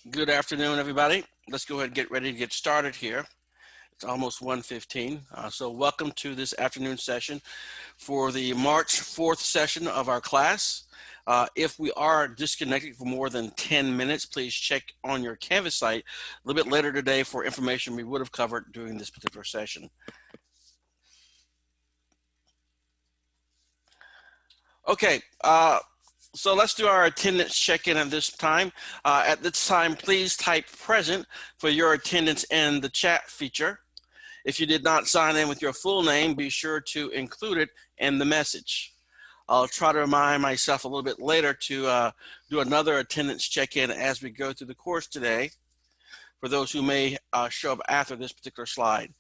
Good afternoon, everybody. Let's go ahead and get ready to get started here. It's almost 1:15. So welcome to this afternoon session for the March 4th session of our class. If we are disconnected for more than 10 minutes, please check on your Canvas site a little bit later today for information we would have covered during this particular session. Okay, so let's do our attendance check-in at this time. At this time, please type present for your attendance in the chat feature. If you did not sign in with your full name, be sure to include it in the message. I'll try to remind myself a little bit later to do another attendance check-in as we go through the course today for those who may show up after this particular slide.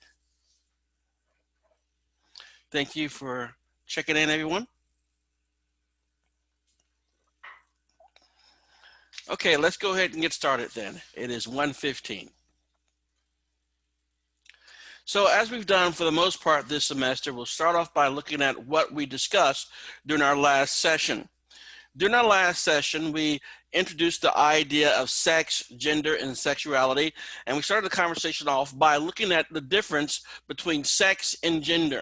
Thank you for checking in, everyone. Okay, let's go ahead and get started then. It is 1:15. So as we've done for the most part this semester, we'll start off by looking at what we discussed during our last session. During our last session, we introduced the idea of sex, gender, and sexuality, and we started the conversation off by looking at the difference between sex and gender.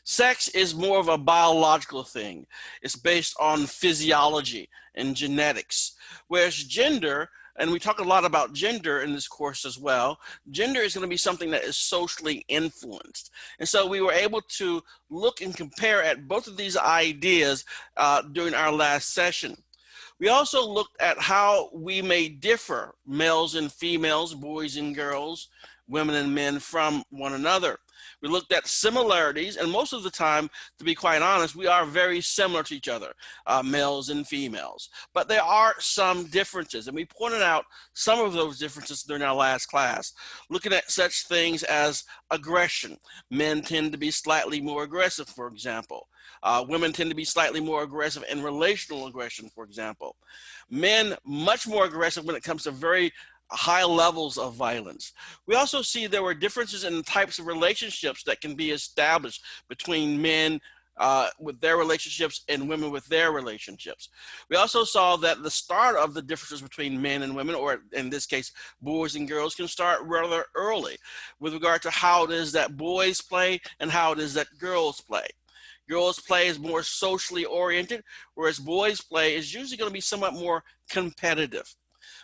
Sex is more of a biological thing. It's based on physiology and genetics, whereas gender, and we talk a lot about gender in this course as well, gender is going to be something that is socially influenced. And so we were able to look and compare at both of these ideas during our last session. We also looked at how we may differ, males and females, boys and girls, women and men, from one another. We looked at similarities, and most of the time, to be quite honest, we are very similar to each other, males and females. But there are some differences, and we pointed out some of those differences during our last class, looking at such things as aggression. Men tend to be slightly more aggressive, for example. Women tend to be slightly more aggressive in relational aggression, for example. Men, much more aggressive when it comes to very high levels of violence. We also see there were differences in the types of relationships that can be established between men with their relationships and women with their relationships. We also saw that the start of the differences between men and women, or in this case, boys and girls, can start rather early with regard to how it is that boys play and how it is that girls play. Girls play is more socially oriented, whereas boys play is usually going to be somewhat more competitive.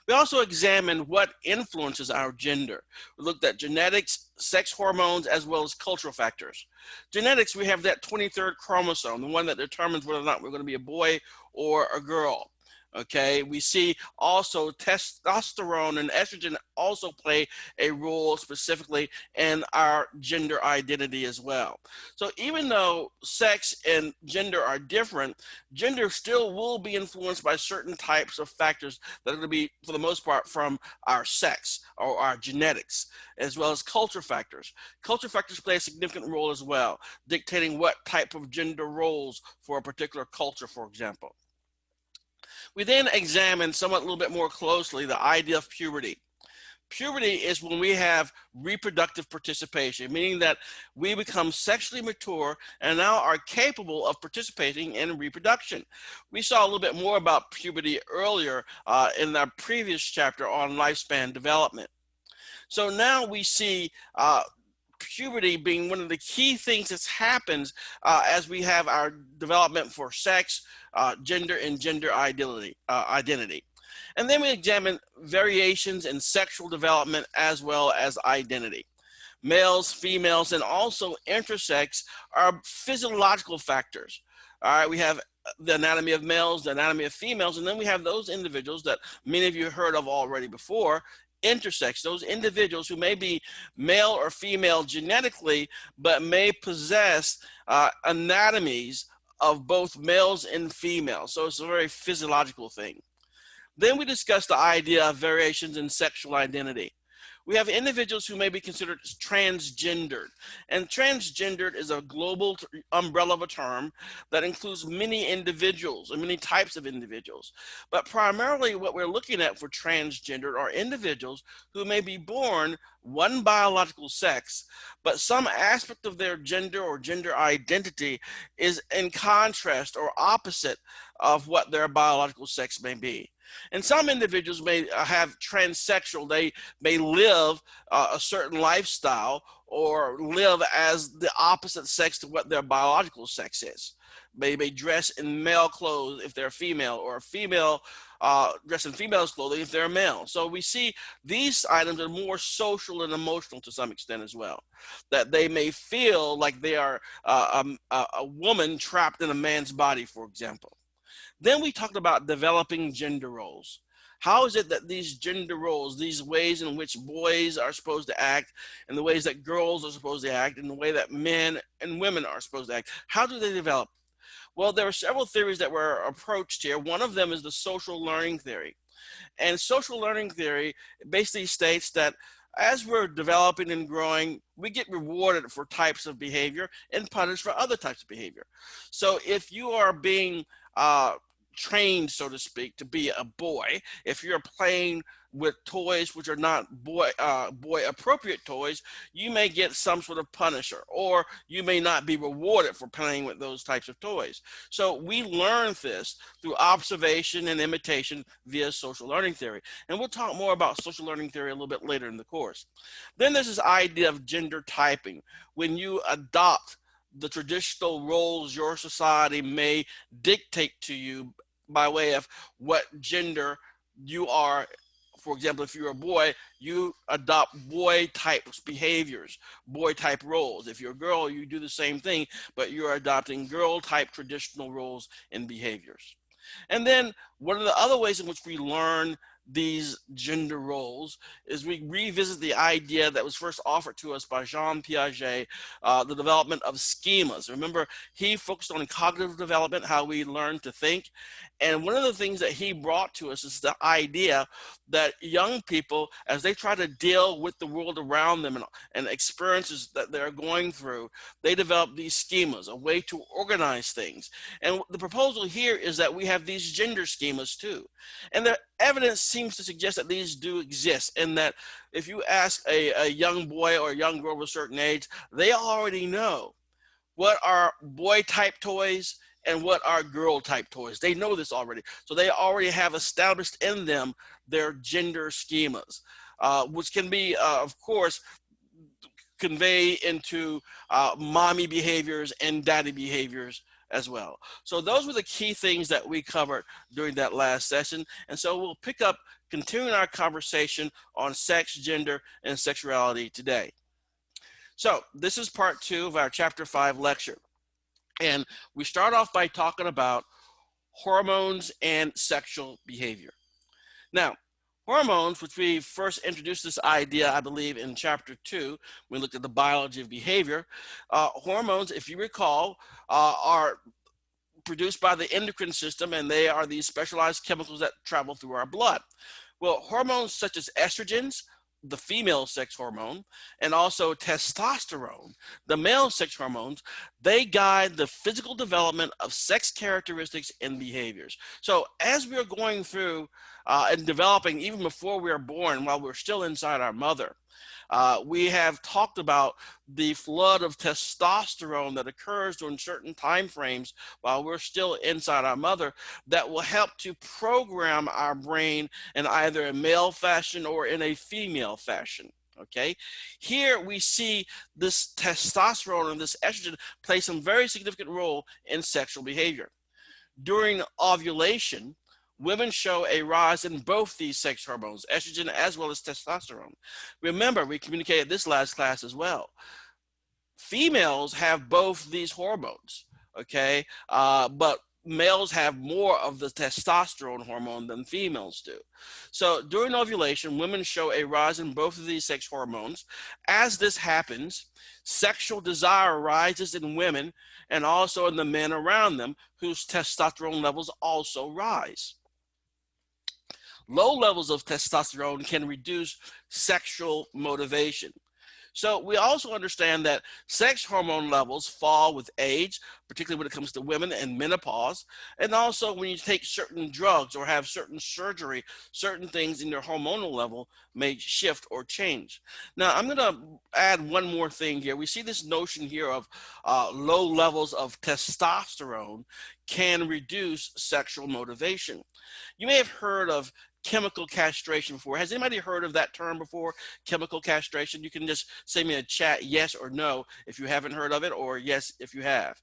We also examined what influences our gender. We looked at genetics, sex hormones, as well as cultural factors. Genetics, we have that 23rd chromosome, the one that determines whether or not we're going to be a boy or a girl. Okay, we see also testosterone and estrogen also play a role specifically in our gender identity as well. So even though sex and gender are different, gender still will be influenced by certain types of factors that are going to be, for the most part, from our sex or our genetics, as well as culture factors. Culture factors play a significant role as well, dictating what type of gender roles for a particular culture, for example. We then examine somewhat a little bit more closely the idea of puberty. Puberty is when we have reproductive participation, meaning that we become sexually mature and now are capable of participating in reproduction. We saw a little bit more about puberty earlier in our previous chapter on lifespan development. So now we see puberty being one of the key things that happens as we have our development for sex, gender, and gender identity. And then we examine variations in sexual development as well as identity. Males, females, and also intersex are physiological factors. All right, we have the anatomy of males, the anatomy of females, and then we have those individuals that many of you heard of already before, intersex, those individuals who may be male or female genetically, but may possess anatomies of both males and females. So it's a very physiological thing. Then we discuss the idea of variations in sexual identity. We have individuals who may be considered transgendered. And transgendered is a global umbrella of a term that includes many individuals and many types of individuals. But primarily what we're looking at for transgendered are individuals who may be born one biological sex, but some aspect of their gender or gender identity is in contrast or opposite of what their biological sex may be. And some individuals may have transsexual. They may live a certain lifestyle or live as the opposite sex to what their biological sex is. They may dress in male clothes if they're female, or a female dress in female's clothing if they're male. So we see these items are more social and emotional to some extent as well. That they may feel like they are a woman trapped in a man's body, for example. Then we talked about developing gender roles. How is it that these gender roles, these ways in which boys are supposed to act, and the ways that girls are supposed to act, and the way that men and women are supposed to act, how do they develop? Well, there are several theories that were approached here. One of them is the social learning theory. And social learning theory basically states that as we're developing and growing, we get rewarded for types of behavior and punished for other types of behavior. So if you are being trained, so to speak, to be a boy, if you're playing with toys which are not boy appropriate toys, you may get some sort of punisher, or you may not be rewarded for playing with those types of toys. So we learn this through observation and imitation via social learning theory. And we'll talk more about social learning theory a little bit later in the course. Then there's this idea of gender typing. When you adopt the traditional roles your society may dictate to you by way of what gender you are. For example, if you're a boy, you adopt boy type behaviors, boy type roles. If you're a girl, you do the same thing, but you're adopting girl type traditional roles and behaviors. And then one of the other ways in which we learn these gender roles is we revisit the idea that was first offered to us by Jean Piaget, the development of schemas. Remember, he focused on cognitive development, how we learn to think. And one of the things that he brought to us is the idea that young people, as they try to deal with the world around them and experiences that they're going through, they develop these schemas, a way to organize things. And the proposal here is that we have these gender schemas too. And the evidence seems to suggest that these do exist, and that if you ask a young boy or a young girl of a certain age, they already know what are boy type toys and what are girl type toys. They know this already. So they already have established in them their gender schemas, which can be, of course, convey into mommy behaviors and daddy behaviors as well. So those were the key things that we covered during that last session. And so we'll pick up, continuing our conversation on sex, gender, and sexuality today. So this is part 2 of our chapter 5 lecture. And we start off by talking about hormones and sexual behavior. Now, hormones, which we first introduced this idea, I believe, in chapter 2, we looked at the biology of behavior. Hormones, if you recall, are produced by the endocrine system, and they are these specialized chemicals that travel through our blood. Well, hormones such as estrogens, the female sex hormone, and also testosterone, the male sex hormones, they guide the physical development of sex characteristics and behaviors. So as we're going through and developing, even before we are born, while we're still inside our mother, we have talked about the flood of testosterone that occurs during certain time frames while we're still inside our mother that will help to program our brain in either a male fashion or in a female fashion. Okay, here we see this testosterone and this estrogen play some very significant role in sexual behavior. During ovulation, women show a rise in both these sex hormones, estrogen as well as testosterone. Remember, we communicated this last class as well. Females have both these hormones, okay? But males have more of the testosterone hormone than females do. So during ovulation, women show a rise in both of these sex hormones. As this happens, sexual desire rises in women and also in the men around them whose testosterone levels also rise. Low levels of testosterone can reduce sexual motivation. So we also understand that sex hormone levels fall with age, particularly when it comes to women and menopause. And also when you take certain drugs or have certain surgery, certain things in your hormonal level may shift or change. Now, I'm going to add one more thing here. We see this notion here of low levels of testosterone can reduce sexual motivation. You may have heard of chemical castration before. Has anybody heard of that term before? Chemical castration? You can just send me a chat yes or no if you haven't heard of it, or yes if you have.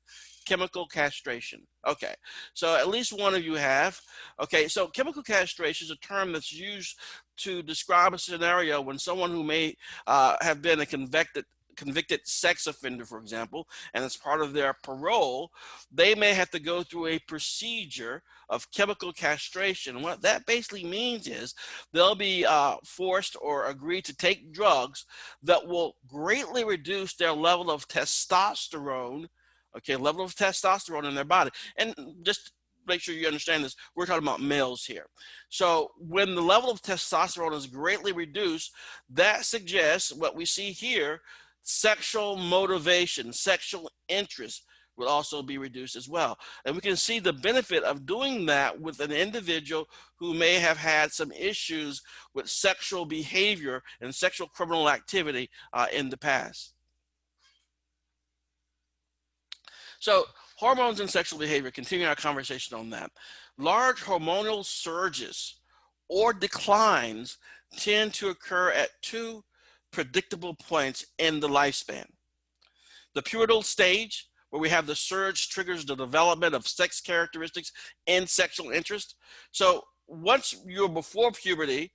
Chemical castration. Okay, so at least one of you have. Okay, so chemical castration is a term that's used to describe a scenario when someone who may have been a convicted sex offender, for example, and as part of their parole, they may have to go through a procedure of chemical castration. What that basically means is they'll be forced or agree to take drugs that will greatly reduce their level of testosterone, level of testosterone in their body. And just make sure you understand this, we're talking about males here. So when the level of testosterone is greatly reduced, that suggests what we see here, sexual motivation, sexual interest will also be reduced as well. And we can see the benefit of doing that with an individual who may have had some issues with sexual behavior and sexual criminal activity in the past. So hormones and sexual behavior, continuing our conversation on that. Large hormonal surges or declines tend to occur at two predictable points in the lifespan. The pubertal stage, where we have the surge triggers the development of sex characteristics and sexual interest. So once you're before puberty,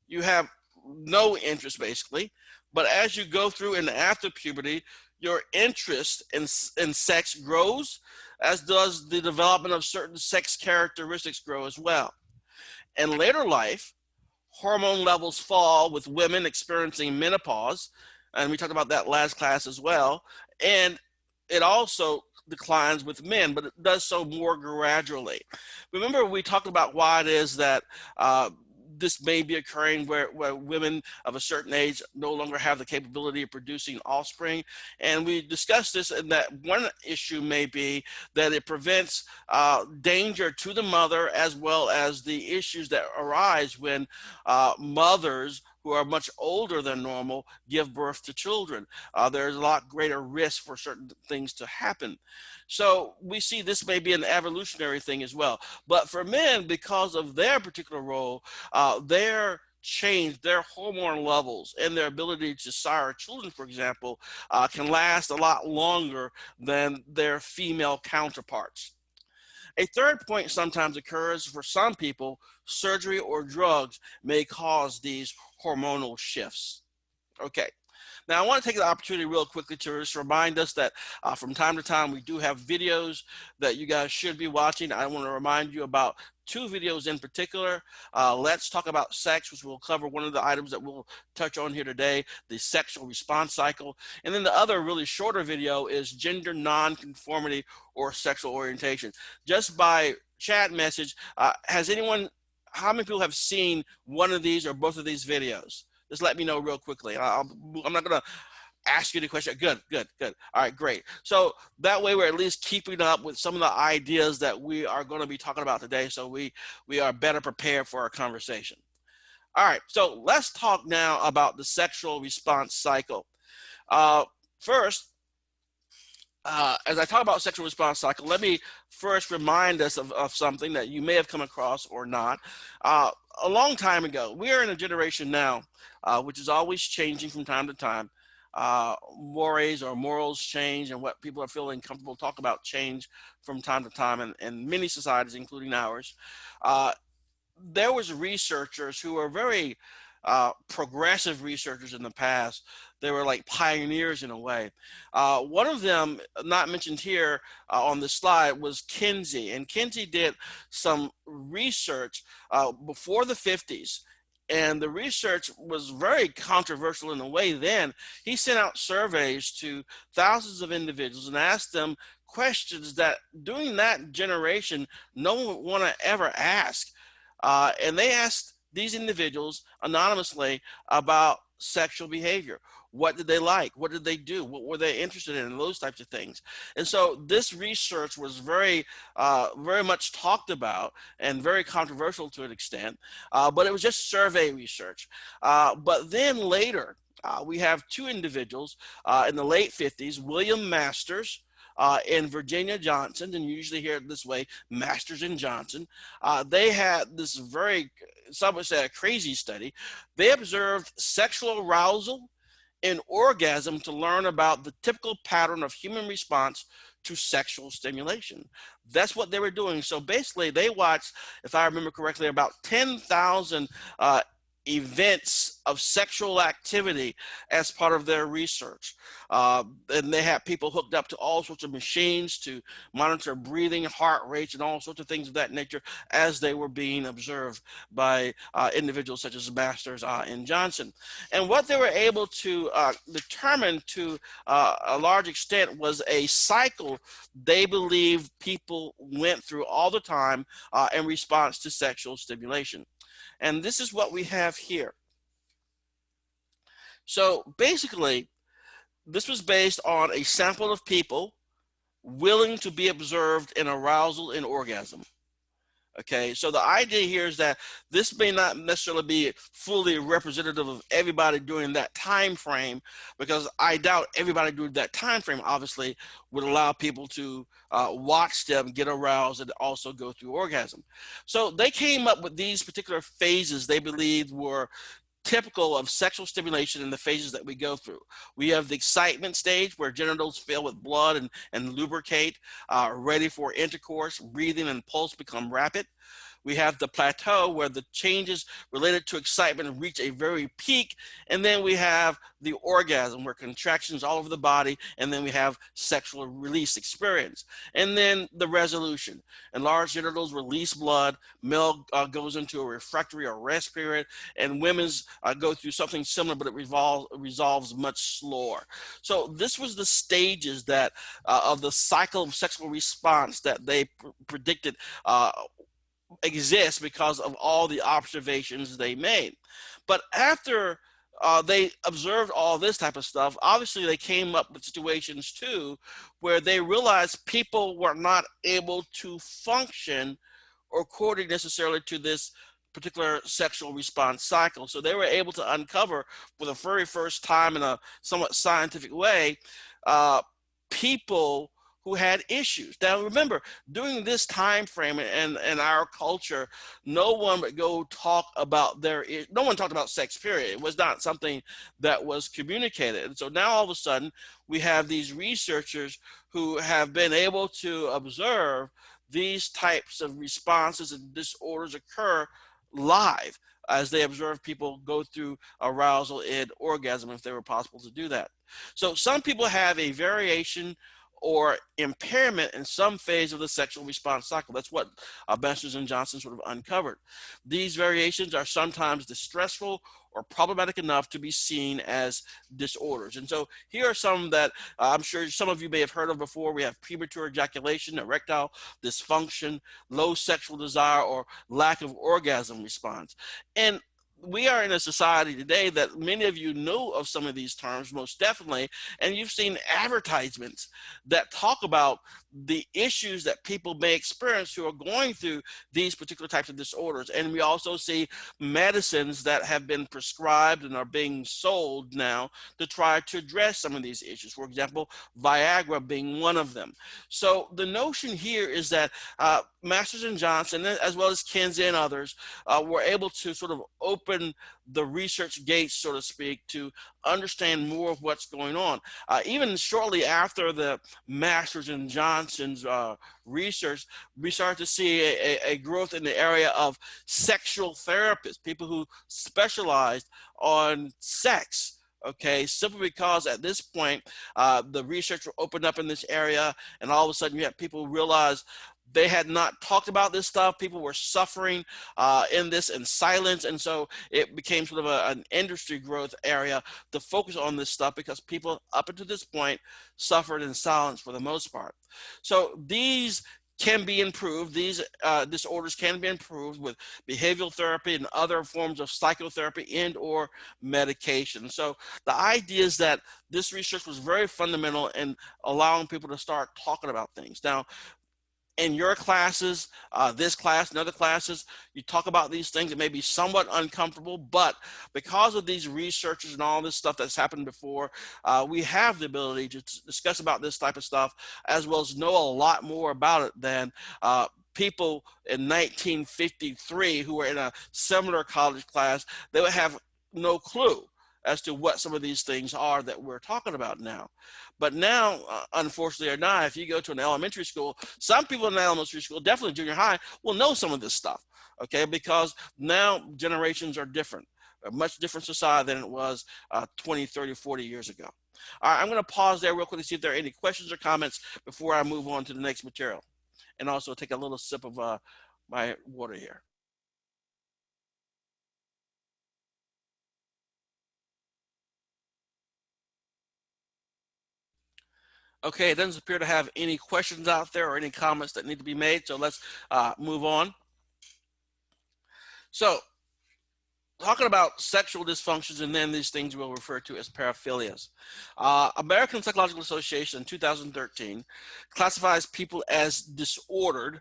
you have no interest basically, but as you go through and after puberty, your interest in sex grows, as does the development of certain sex characteristics grow as well. In later life, hormone levels fall with women experiencing menopause, and we talked about that last class as well, and it also declines with men, but it does so more gradually. Remember, we talked about why it is that this may be occurring where women of a certain age no longer have the capability of producing offspring. And we discussed this, and that one issue may be that it prevents danger to the mother, as well as the issues that arise when mothers who are much older than normal give birth to children. There's a lot greater risk for certain things to happen. So we see this may be an evolutionary thing as well. But for men, because of their particular role, their change, their hormone levels and their ability to sire children, for example, can last a lot longer than their female counterparts. A third point sometimes occurs for some people. Surgery or drugs may cause these hormonal shifts. Okay. Now, I want to take the opportunity real quickly to just remind us that from time to time, we do have videos that you guys should be watching. I want to remind you about two videos in particular. Let's Talk About Sex, which will cover one of the items that we'll touch on here today, the sexual response cycle. And then the other really shorter video is gender nonconformity or sexual orientation. Just by chat message, how many people have seen one of these or both of these videos? Just let me know real quickly. I'm not going to ask you the question. Good. All right, great. So that way we're at least keeping up with some of the ideas that we are going to be talking about today, so we are better prepared for our conversation. All right, so let's talk now about the sexual response cycle. First, as I talk about sexual response cycle, let me first remind us of something that you may have come across or not. A long time ago, we are in a generation now, which is always changing from time to time. Mores or morals change, and what people are feeling comfortable talk about change from time to time in many societies, including ours. There was researchers who were very progressive researchers in the past. They were like pioneers in a way. One of them, not mentioned here on the slide, was Kinsey. And Kinsey did some research before the 50s. And the research was very controversial in a way then. He sent out surveys to thousands of individuals and asked them questions that during that generation, no one would want to ever ask. And they asked these individuals anonymously about sexual behavior. What did they like? What did they do? What were they interested in? And those types of things. And so this research was very much talked about and very controversial to an extent, but it was just survey research. But then later, we have two individuals in the late 50s, William Masters and Virginia Johnson, and you usually hear it this way, Masters and Johnson. They had this some would say a crazy study. They observed sexual arousal and orgasm to learn about the typical pattern of human response to sexual stimulation. That's what they were doing. So basically, they watched, if I remember correctly, about 10,000 events of sexual activity as part of their research. And they had people hooked up to all sorts of machines to monitor breathing, heart rates, and all sorts of things of that nature as they were being observed by individuals such as Masters and Johnson. And what they were able to determine to a large extent was a cycle they believed people went through all the time in response to sexual stimulation. And this is what we have here. So basically, this was based on a sample of people willing to be observed in arousal and orgasm. Okay, so the idea here is that this may not necessarily be fully representative of everybody during that time frame, because I doubt everybody during that time frame obviously would allow people to watch them get aroused and also go through orgasm. So they came up with these particular phases they believed were typical of sexual stimulation in the phases that we go through. We have the excitement stage where genitals fill with blood and lubricate, ready for intercourse, breathing and pulse become rapid. We have the plateau where the changes related to excitement reach a very peak. And then we have the orgasm where contractions all over the body. And then we have sexual release experience. And then the resolution. Enlarged genitals release blood. Male goes into a refractory or rest period. And women's go through something similar, but it resolves much slower. So this was the stages that of the cycle of sexual response that they predicted exist because of all the observations they made. But after they observed all this type of stuff, obviously they came up with situations too where they realized people were not able to function according necessarily to this particular sexual response cycle. So they were able to uncover for the very first time in a somewhat scientific way people who had issues. Now remember, during this time frame in our culture, no one would go talk about no one talked about sex, period. It was not something that was communicated. And so now all of a sudden we have these researchers who have been able to observe these types of responses and disorders occur live as they observe people go through arousal and orgasm, if they were possible to do that. So some people have a variation or impairment in some phase of the sexual response cycle. That's what Masters and Johnson sort of uncovered. These variations are sometimes distressful or problematic enough to be seen as disorders. And so here are some that I'm sure some of you may have heard of before. We have premature ejaculation, erectile dysfunction, low sexual desire, or lack of orgasm response. And we are in a society today that many of you know of some of these terms, most definitely, and you've seen advertisements that talk about the issues that people may experience who are going through these particular types of disorders. And we also see medicines that have been prescribed and are being sold now to try to address some of these issues. For example, Viagra being one of them. So the notion here is that Masters and Johnson, as well as Kinsey and others, were able to sort of open the research gates, so to speak, to understand more of what's going on. Even shortly after the Masters and Johnson's research, we started to see a growth in the area of sexual therapists, people who specialized on sex. Okay, simply because at this point, the research opened up in this area, and all of a sudden you have people realize they had not talked about this stuff. People were suffering in this in silence. And so it became sort of an industry growth area to focus on this stuff because people up until this point suffered in silence for the most part. So these can be improved. These disorders can be improved with behavioral therapy and other forms of psychotherapy and or medication. So the idea is that this research was very fundamental in allowing people to start talking about things. Now, in your classes, this class and other classes, you talk about these things. It may be somewhat uncomfortable, but because of these researchers and all this stuff that's happened before, we have the ability to discuss about this type of stuff, as well as know a lot more about it than people in 1953 who were in a similar college class. They would have no clue as to what some of these things are that we're talking about now. But now, unfortunately or not, if you go to an elementary school, some people in elementary school, definitely junior high, will know some of this stuff, okay? Because now generations are different, a much different society than it was 20, 30, 40 years ago. All right, I'm gonna pause there real quick to see if there are any questions or comments before I move on to the next material. And also take a little sip of my water here. Okay, it doesn't appear to have any questions out there or any comments that need to be made, so let's move on. So, talking about sexual dysfunctions, and then these things we'll refer to as paraphilias. American Psychological Association in 2013 classifies people as disordered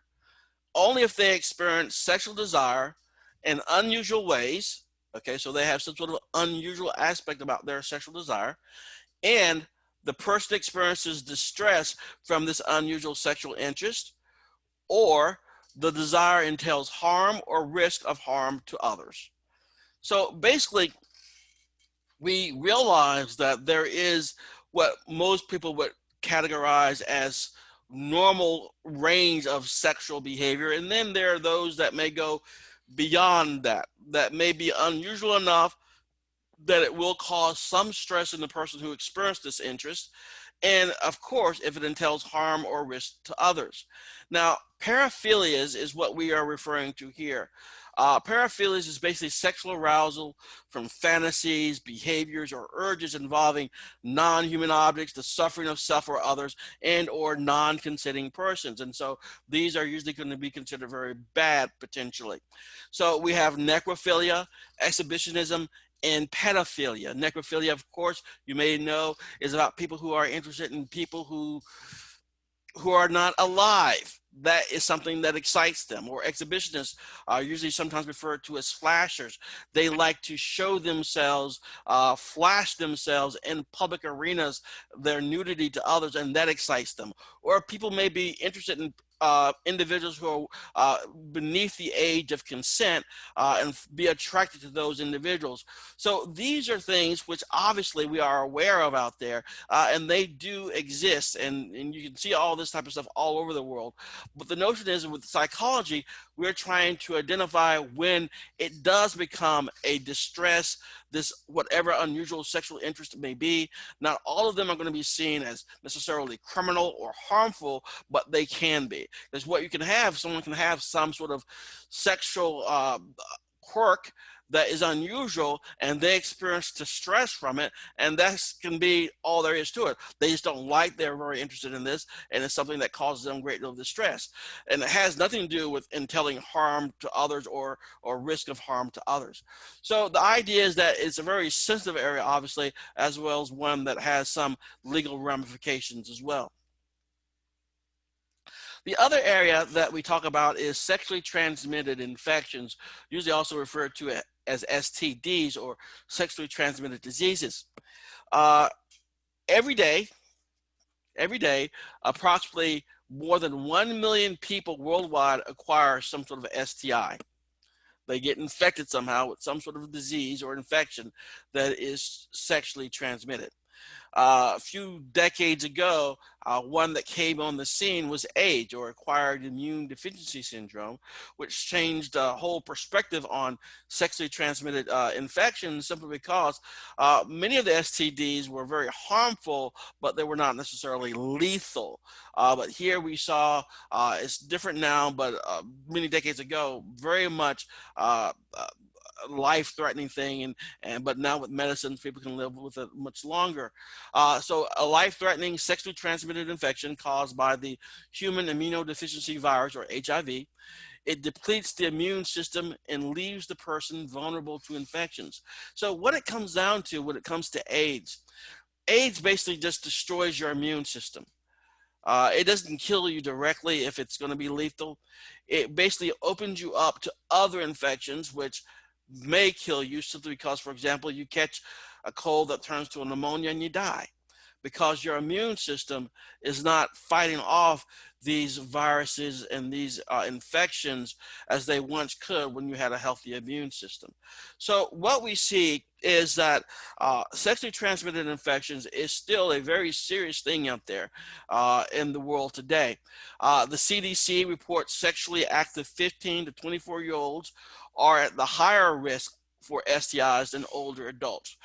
only if they experience sexual desire in unusual ways. Okay, so they have some sort of unusual aspect about their sexual desire, and the person experiences distress from this unusual sexual interest, or the desire entails harm or risk of harm to others. So basically, we realize that there is what most people would categorize as normal range of sexual behavior, and then there are those that may go beyond that, that may be unusual enough that it will cause some stress in the person who experienced this interest, and of course, if it entails harm or risk to others. Now, paraphilias is what we are referring to here. Paraphilias is basically sexual arousal from fantasies, behaviors, or urges involving non-human objects, the suffering of self or others, and or non-consenting persons. And so these are usually going to be considered very bad potentially. So we have necrophilia, exhibitionism, and pedophilia. Necrophilia, of course, you may know, is about people who are interested in people who are not alive. That is something that excites them. Or exhibitionists are usually sometimes referred to as flashers. They like to show themselves, flash themselves in public arenas, their nudity to others, and that excites them. Or people may be interested in individuals who are beneath the age of consent and be attracted to those individuals. So these are things which obviously we are aware of out there, and they do exist, and you can see all this type of stuff all over the world. But the notion is, with psychology, we're trying to identify when it does become a distress, this whatever unusual sexual interest it may be. Not all of them are going to be seen as necessarily criminal or harmful, but they can be. Because what you can have, someone can have some sort of sexual quirk that is unusual, and they experience distress from it, and that can be all there is to it. They just don't like, they're very interested in this, and it's something that causes them a great deal of distress. And it has nothing to do with entailing harm to others or risk of harm to others. So the idea is that it's a very sensitive area, obviously, as well as one that has some legal ramifications as well. The other area that we talk about is sexually transmitted infections, usually also referred to as STDs, or sexually transmitted diseases. Uh, every day, approximately more than 1 million people worldwide acquire some sort of STI. They get infected somehow with some sort of disease or infection that is sexually transmitted. A few decades ago, one that came on the scene was AIDS, or acquired immune deficiency syndrome, which changed the whole perspective on sexually transmitted infections, simply because many of the STDs were very harmful, but they were not necessarily lethal. But here we saw, it's different now, but many decades ago, very much life-threatening thing, but now with medicine, people can live with it much longer. So a life-threatening sexually transmitted infection caused by the human immunodeficiency virus, or HIV. It depletes the immune system and leaves the person vulnerable to infections. So what it comes down to when it comes to AIDS, AIDS basically just destroys your immune system. It doesn't kill you directly if it's going to be lethal. It basically opens you up to other infections, which may kill you simply because, for example, you catch a cold that turns to a pneumonia and you die because your immune system is not fighting off these viruses and these infections as they once could when you had a healthy immune system. So what we see is that sexually transmitted infections is still a very serious thing out there in the world today. The CDC reports sexually active 15 to 24-year-olds are at the higher risk for STIs than older adults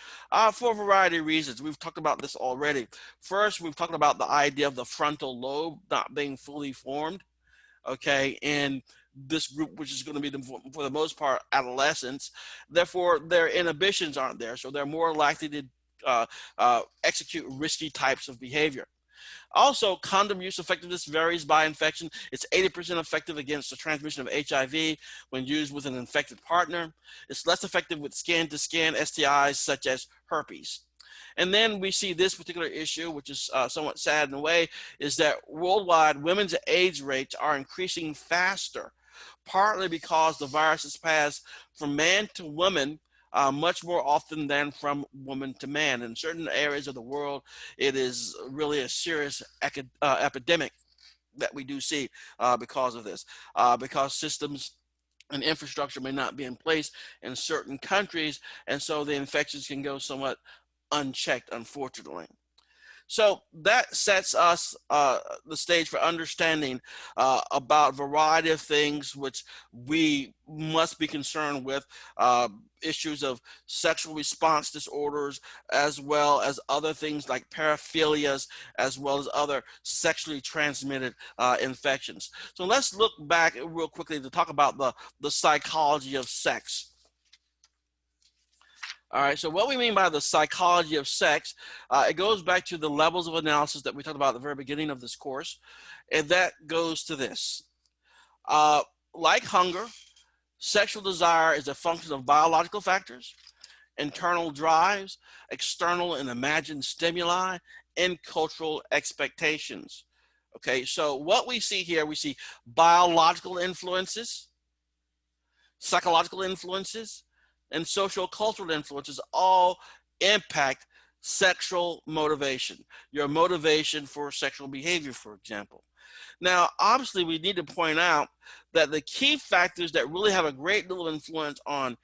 for a variety of reasons. We've talked about this already. First, we've talked about the idea of the frontal lobe not being fully formed, okay, in this group, which is going to be, for the most part, adolescents. Therefore, their inhibitions aren't there, so they're more likely to execute risky types of behavior. Also, condom use effectiveness varies by infection. It's 80% effective against the transmission of HIV when used with an infected partner. It's less effective with skin-to-skin STIs such as herpes. And then we see this particular issue, which is somewhat sad in a way, is that worldwide women's AIDS rates are increasing faster, partly because the virus is passed from man to woman much more often than from woman to man. In certain areas of the world, it is really a serious epidemic that we do see because of this, because systems and infrastructure may not be in place in certain countries, and so the infections can go somewhat unchecked, unfortunately. So that sets us the stage for understanding about a variety of things which we must be concerned with, issues of sexual response disorders, as well as other things like paraphilias, as well as other sexually transmitted infections. So let's look back real quickly to talk about the psychology of sex. All right, so what we mean by the psychology of sex, it goes back to the levels of analysis that we talked about at the very beginning of this course, and that goes to this. Like hunger, sexual desire is a function of biological factors, internal drives, external and imagined stimuli, and cultural expectations. Okay, so what we see here, we see biological influences, psychological influences, and social cultural influences all impact sexual motivation, your motivation for sexual behavior, for example. Now, obviously, we need to point out that the key factors that really have a great deal of influence on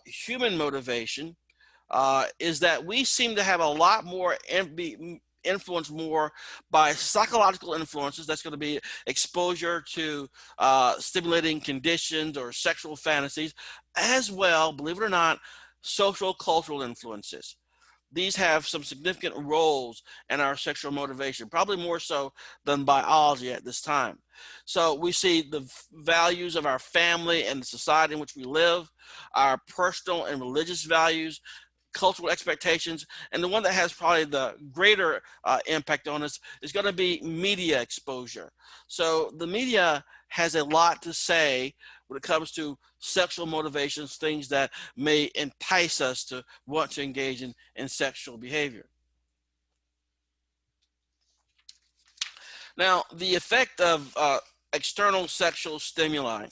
human motivation is that we seem to have a lot more influenced more by psychological influences. That's going to be exposure to stimulating conditions or sexual fantasies, as well, believe it or not, social cultural influences. These have some significant roles in our sexual motivation, probably more so than biology at this time. So we see the values of our family and the society in which we live, our personal and religious values, cultural expectations, and the one that has probably the greater impact on us is going to be media exposure. So the media has a lot to say when it comes to sexual motivations, things that may entice us to want to engage in sexual behavior. Now, the effect of external sexual stimuli.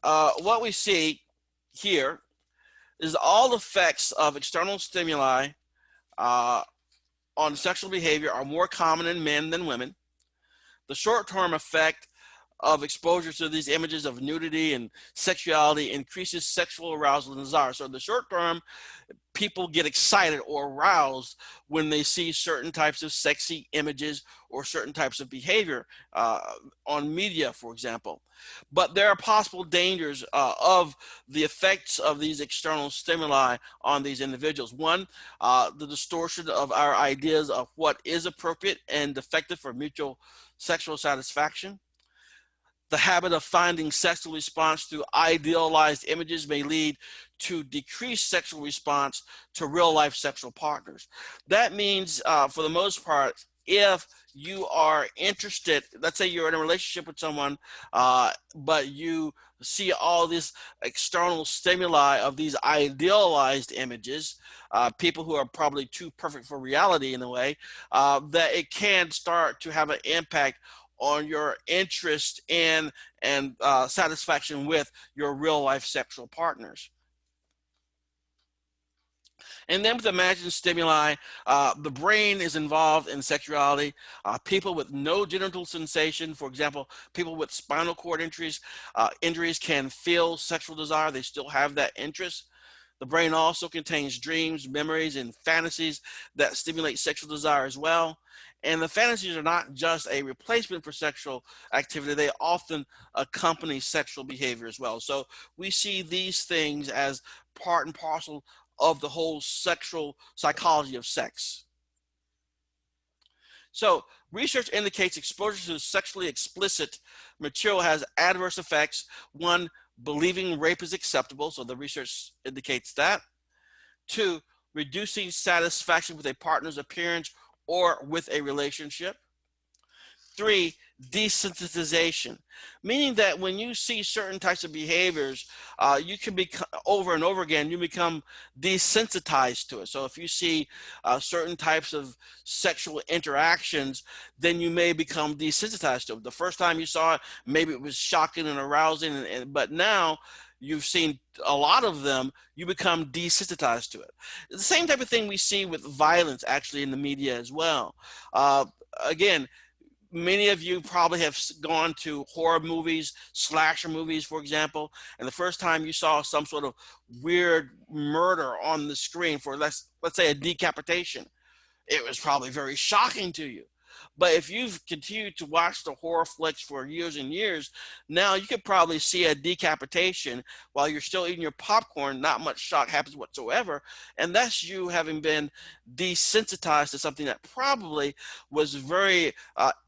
What we see here is all effects of external stimuli on sexual behavior are more common in men than women. The short-term effect of exposure to these images of nudity and sexuality increases sexual arousal and desire. So in the short term, people get excited or aroused when they see certain types of sexy images or certain types of behavior on media, for example. But there are possible dangers of the effects of these external stimuli on these individuals. One, the distortion of our ideas of what is appropriate and effective for mutual sexual satisfaction. The habit of finding sexual response through idealized images may lead to decreased sexual response to real life sexual partners. That means, for the most part, if you are interested, let's say you're in a relationship with someone, but you see all these external stimuli of these idealized images, people who are probably too perfect for reality in a way, that it can start to have an impact on your interest in and satisfaction with your real life sexual partners. And then with imagined stimuli, the brain is involved in sexuality. People with no genital sensation, for example, people with spinal cord injuries can feel sexual desire. They still have that interest. The brain also contains dreams, memories, and fantasies that stimulate sexual desire as well. And the fantasies are not just a replacement for sexual activity, they often accompany sexual behavior as well. So we see these things as part and parcel of the whole sexual psychology of sex. So research indicates exposure to sexually explicit material has adverse effects. One, believing rape is acceptable, so the research indicates that. Two, reducing satisfaction with a partner's appearance or with a relationship. Three, desensitization, meaning that when you see certain types of behaviors, you can be over and over again, you become desensitized to it. So if you see certain types of sexual interactions, then you may become desensitized to it. The first time you saw it, maybe it was shocking and arousing, but now you've seen a lot of them, you become desensitized to it. The same type of thing we see with violence actually in the media as well. Again, many of you probably have gone to horror movies, slasher movies, for example, and the first time you saw some sort of weird murder on the screen for let's say a decapitation, it was probably very shocking to you. But if you've continued to watch the horror flicks for years and years, now you could probably see a decapitation while you're still eating your popcorn. Not much shock happens whatsoever. And that's you having been desensitized to something that probably was very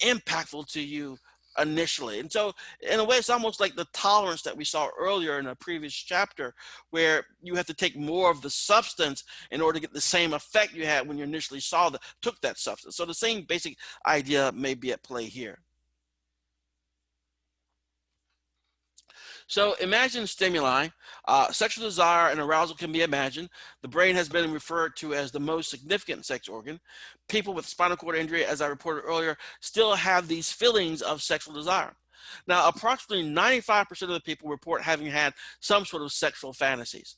impactful to you initially. And so in a way, it's almost like the tolerance that we saw earlier in a previous chapter, where you have to take more of the substance in order to get the same effect you had when you initially took that substance. So the same basic idea may be at play here. So imagine stimuli. Sexual desire and arousal can be imagined. The brain has been referred to as the most significant sex organ. People with spinal cord injury, as I reported earlier, still have these feelings of sexual desire. Now, approximately 95% of the people report having had some sort of sexual fantasies.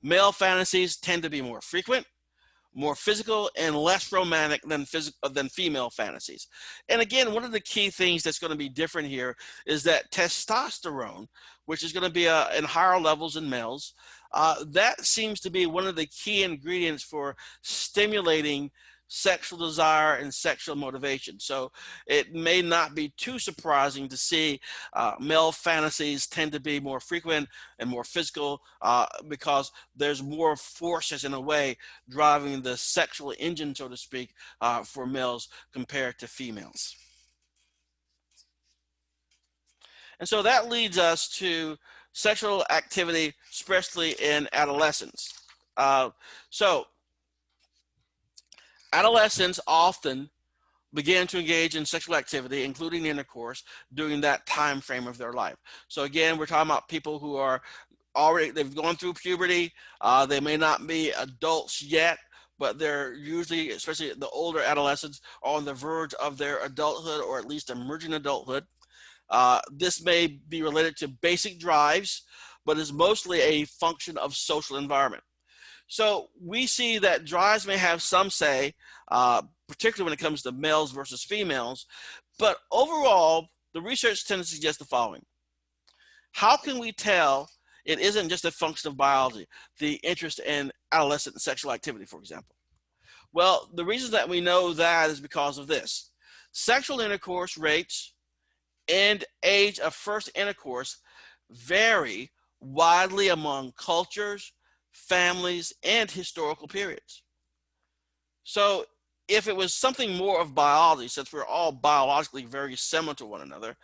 Male fantasies tend to be more frequent, more physical, and less romantic than female fantasies. And again, one of the key things that's going to be different here is that testosterone, which is going to be in higher levels in males, that seems to be one of the key ingredients for stimulating sexual desire and sexual motivation. So it may not be too surprising to see male fantasies tend to be more frequent and more physical because there's more forces in a way driving the sexual engine, so to speak, for males compared to females. And so that leads us to sexual activity, especially in adolescence. So adolescents often begin to engage in sexual activity, including intercourse, during that time frame of their life. So again, we're talking about people who are they've gone through puberty. They may not be adults yet, but they're usually, especially the older adolescents, are on the verge of their adulthood or at least emerging adulthood. This may be related to basic drives, but is mostly a function of social environment. So we see that drives may have some say, particularly when it comes to males versus females, but overall, the research tends to suggest the following. How can we tell it isn't just a function of biology, the interest in adolescent sexual activity, for example? Well, the reason that we know that is because of this. Sexual intercourse rates and age of first intercourse vary widely among cultures, families, and historical periods. So if it was something more of biology, since we're all biologically very similar to one another,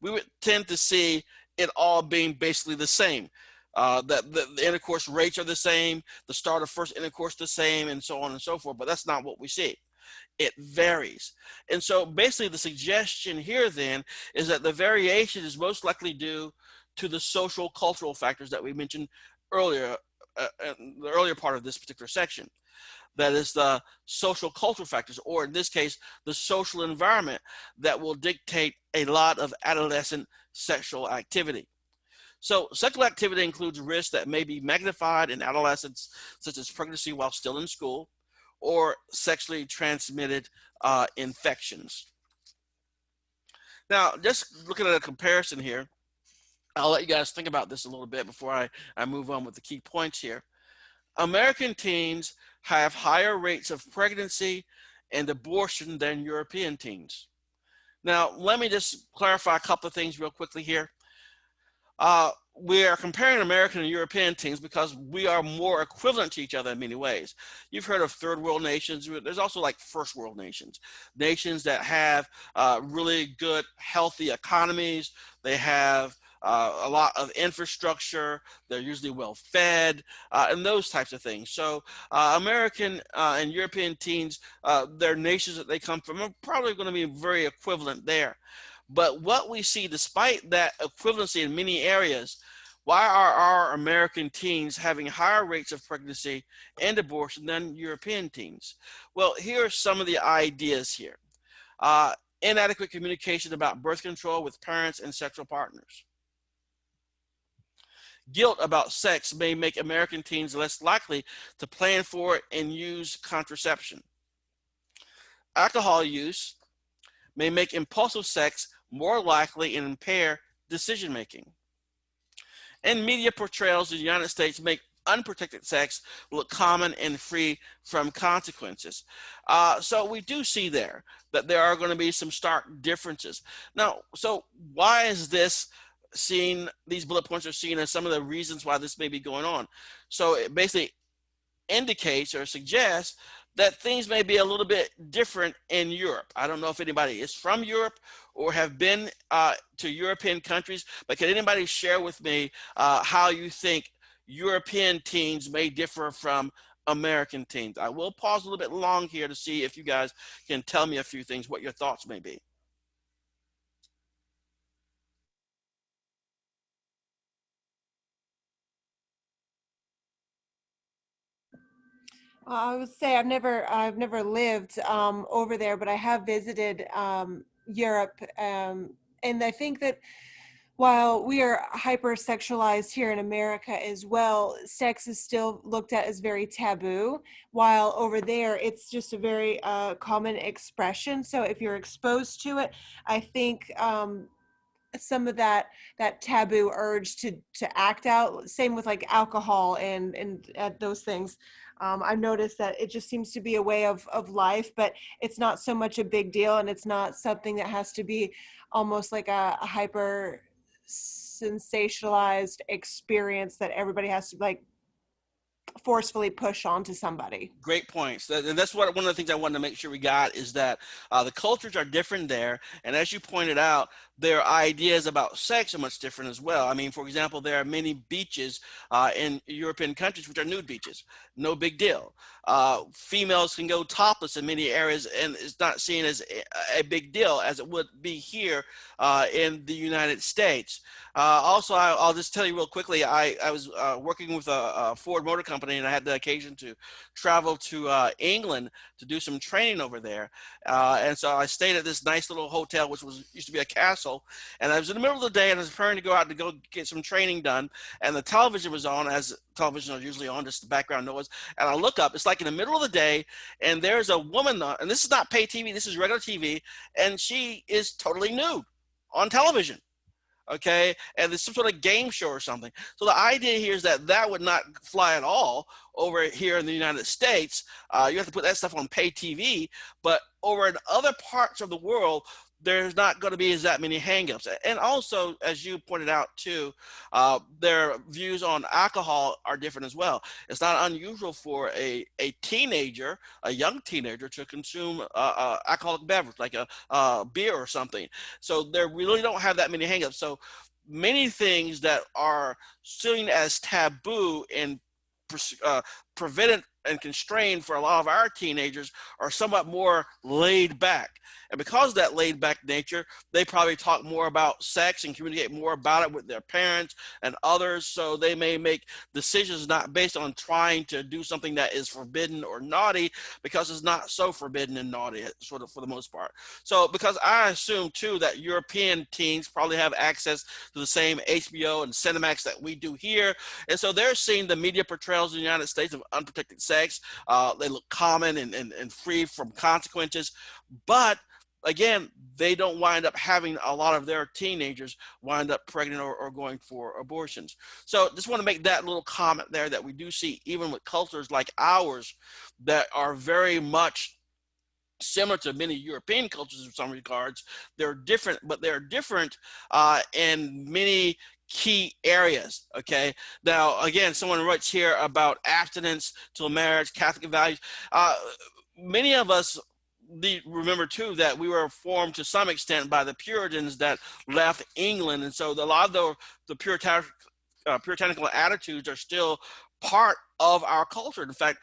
we would tend to see it all being basically the same. That the intercourse rates are the same, the start of first intercourse the same, and so on and so forth. But that's not what we see. It varies. And so basically the suggestion here then is that the variation is most likely due to the social cultural factors that we mentioned earlier, in the earlier part of this particular section. That is the social cultural factors, or in this case, the social environment that will dictate a lot of adolescent sexual activity. So sexual activity includes risks that may be magnified in adolescence, such as pregnancy while still in school, or sexually transmitted infections. Now, just looking at a comparison here, I'll let you guys think about this a little bit before I move on with the key points here. American teens have higher rates of pregnancy and abortion than European teens. Now, let me just clarify a couple of things real quickly here. We are comparing American and European teens because we are more equivalent to each other in many ways. You've heard of third world nations. There's also like first world nations, nations that have really good, healthy economies. They have a lot of infrastructure. They're usually well fed and those types of things. So American and European teens, their nations that they come from are probably going to be very equivalent there. But what we see, despite that equivalency in many areas, why are our American teens having higher rates of pregnancy and abortion than European teens? Well, here are some of the ideas here. Inadequate communication about birth control with parents and sexual partners. Guilt about sex may make American teens less likely to plan for it and use contraception. Alcohol use may make impulsive sex more likely and impair decision making. And media portrayals in the United States make unprotected sex look common and free from consequences. So we do see there that there are going to be some stark differences. Now, so why is this seen, these bullet points are seen as some of the reasons why this may be going on? So it basically indicates or suggests that things may be a little bit different in Europe. I don't know if anybody is from Europe or have been to European countries, but can anybody share with me how you think European teens may differ from American teens? I will pause a little bit long here to see if you guys can tell me a few things, what your thoughts may be. I would say I've never lived over there, but I have visited Europe, and I think that while we are hypersexualized here in America as well, sex is still looked at as very taboo, while over there it's just a very common expression. So if you're exposed to it, I think some of that taboo urge to act out, same with like alcohol and those things. I've noticed that it just seems to be a way of life, but it's not so much a big deal, and it's not something that has to be almost like a hyper sensationalized experience that everybody has to like forcefully push onto somebody. Great points. And that's one of the things I wanted to make sure we got is that the cultures are different there. And as you pointed out, their ideas about sex are much different as well. I mean, for example, there are many beaches in European countries which are nude beaches. No big deal. Females can go topless in many areas, and it's not seen as a big deal as it would be here in the United States. Also, I'll just tell you real quickly, I was working with a Ford Motor Company, and I had the occasion to travel to England to do some training over there. And so I stayed at this nice little hotel, which used to be a castle. And I was in the middle of the day, and I was preparing to go out to go get some training done. And the television was on, as television are usually on, just the background noise. And I look up, it's like in the middle of the day, and there's a woman, and this is not pay TV, this is regular TV, and she is totally nude on television. Okay, and there's some sort of game show or something. So the idea here is that that would not fly at all over here in the United States. You have to put that stuff on pay TV, but over in other parts of the world, there's not going to be that many hangups. And also, as you pointed out too, their views on alcohol are different as well. It's not unusual for a teenager, a young teenager, to consume alcoholic beverage like a beer or something. So they really don't have that many hangups. So many things that are seen as taboo and prevented and constrained for a lot of our teenagers are somewhat more laid back. And because of that laid back nature, they probably talk more about sex and communicate more about it with their parents and others. So they may make decisions not based on trying to do something that is forbidden or naughty, because it's not so forbidden and naughty, sort of, for the most part. So because I assume too that European teens probably have access to the same HBO and Cinemax that we do here. And so they're seeing the media portrayals in the United States of unprotected sex. They look common and free from consequences. But again, they don't wind up having a lot of their teenagers wind up pregnant or going for abortions. So just want to make that little comment there, that we do see, even with cultures like ours that are very much similar to many European cultures in some regards, they're different, but they're different in many key areas. Okay. Now, again, someone writes here about abstinence till marriage, Catholic values. Many of us remember too that we were formed to some extent by the Puritans that left England, and so a lot of the puritanical attitudes are still part of our culture. In fact,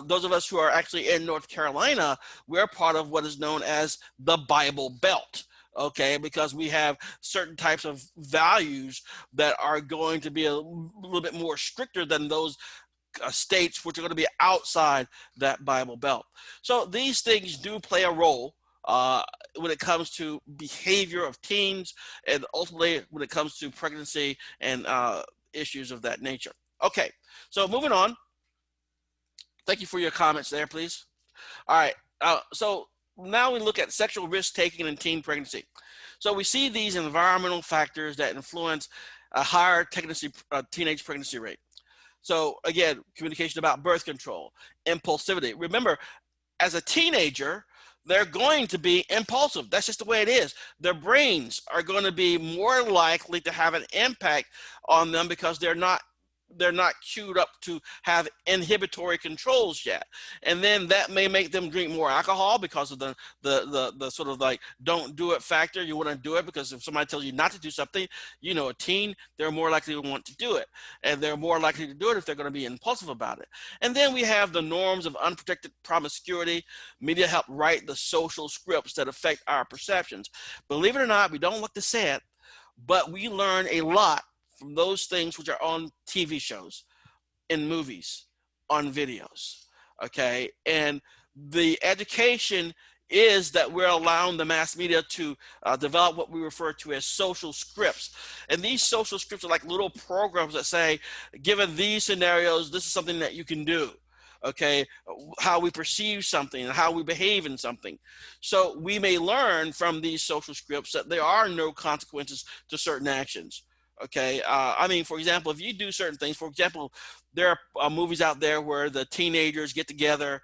those of us who are actually in North Carolina, we're part of what is known as the Bible Belt. Okay, because we have certain types of values that are going to be a little bit more stricter than those states which are going to be outside that Bible Belt. So these things do play a role when it comes to behavior of teens, and ultimately when it comes to pregnancy and issues of that nature. Okay, so moving on. Thank you for your comments there, please. All right, so now we look at sexual risk taking in teen pregnancy. So we see these environmental factors that influence a higher teenage pregnancy rate. So again, communication about birth control, impulsivity. Remember, as a teenager, they're going to be impulsive. That's just the way it is. Their brains are going to be more likely to have an impact on them because they're not queued up to have inhibitory controls yet. And then that may make them drink more alcohol because of the sort of like don't do it factor. You want to do it because if somebody tells you not to do something, a teen, they're more likely to want to do it. And they're more likely to do it if they're going to be impulsive about it. And then we have the norms of unprotected promiscuity. Media help write the social scripts that affect our perceptions. Believe it or not, we don't like to say it, but we learn a lot from those things which are on TV shows, in movies, on videos, okay? And the education is that we're allowing the mass media to develop what we refer to as social scripts. And these social scripts are like little programs that say, given these scenarios, this is something that you can do. Okay, how we perceive something and how we behave in something. So we may learn from these social scripts that there are no consequences to certain actions. Okay, I mean, for example, if you do certain things, for example, there are movies out there where the teenagers get together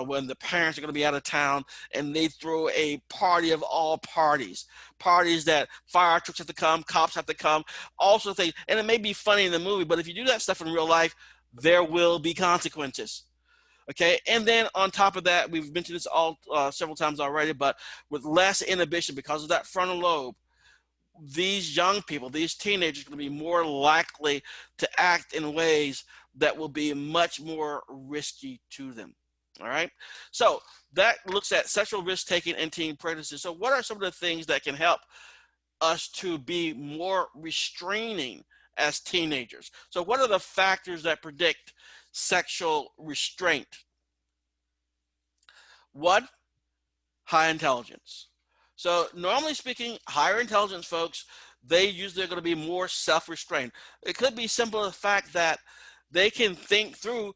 when the parents are going to be out of town, and they throw a party of all parties that fire trucks have to come, cops have to come, all sorts of things. And it may be funny in the movie, but if you do that stuff in real life, there will be consequences. Okay, and then on top of that, we've mentioned this all several times already, but with less inhibition because of that frontal lobe, these young people, these teenagers, are going to be more likely to act in ways that will be much more risky to them. All right. So that looks at sexual risk taking in teen pregnancy. So what are some of the things that can help us to be more restraining as teenagers? So what are the factors that predict sexual restraint? One, high intelligence. So normally speaking, higher intelligence folks, they usually are going to be more self-restrained. It could be simple as the fact that they can think through,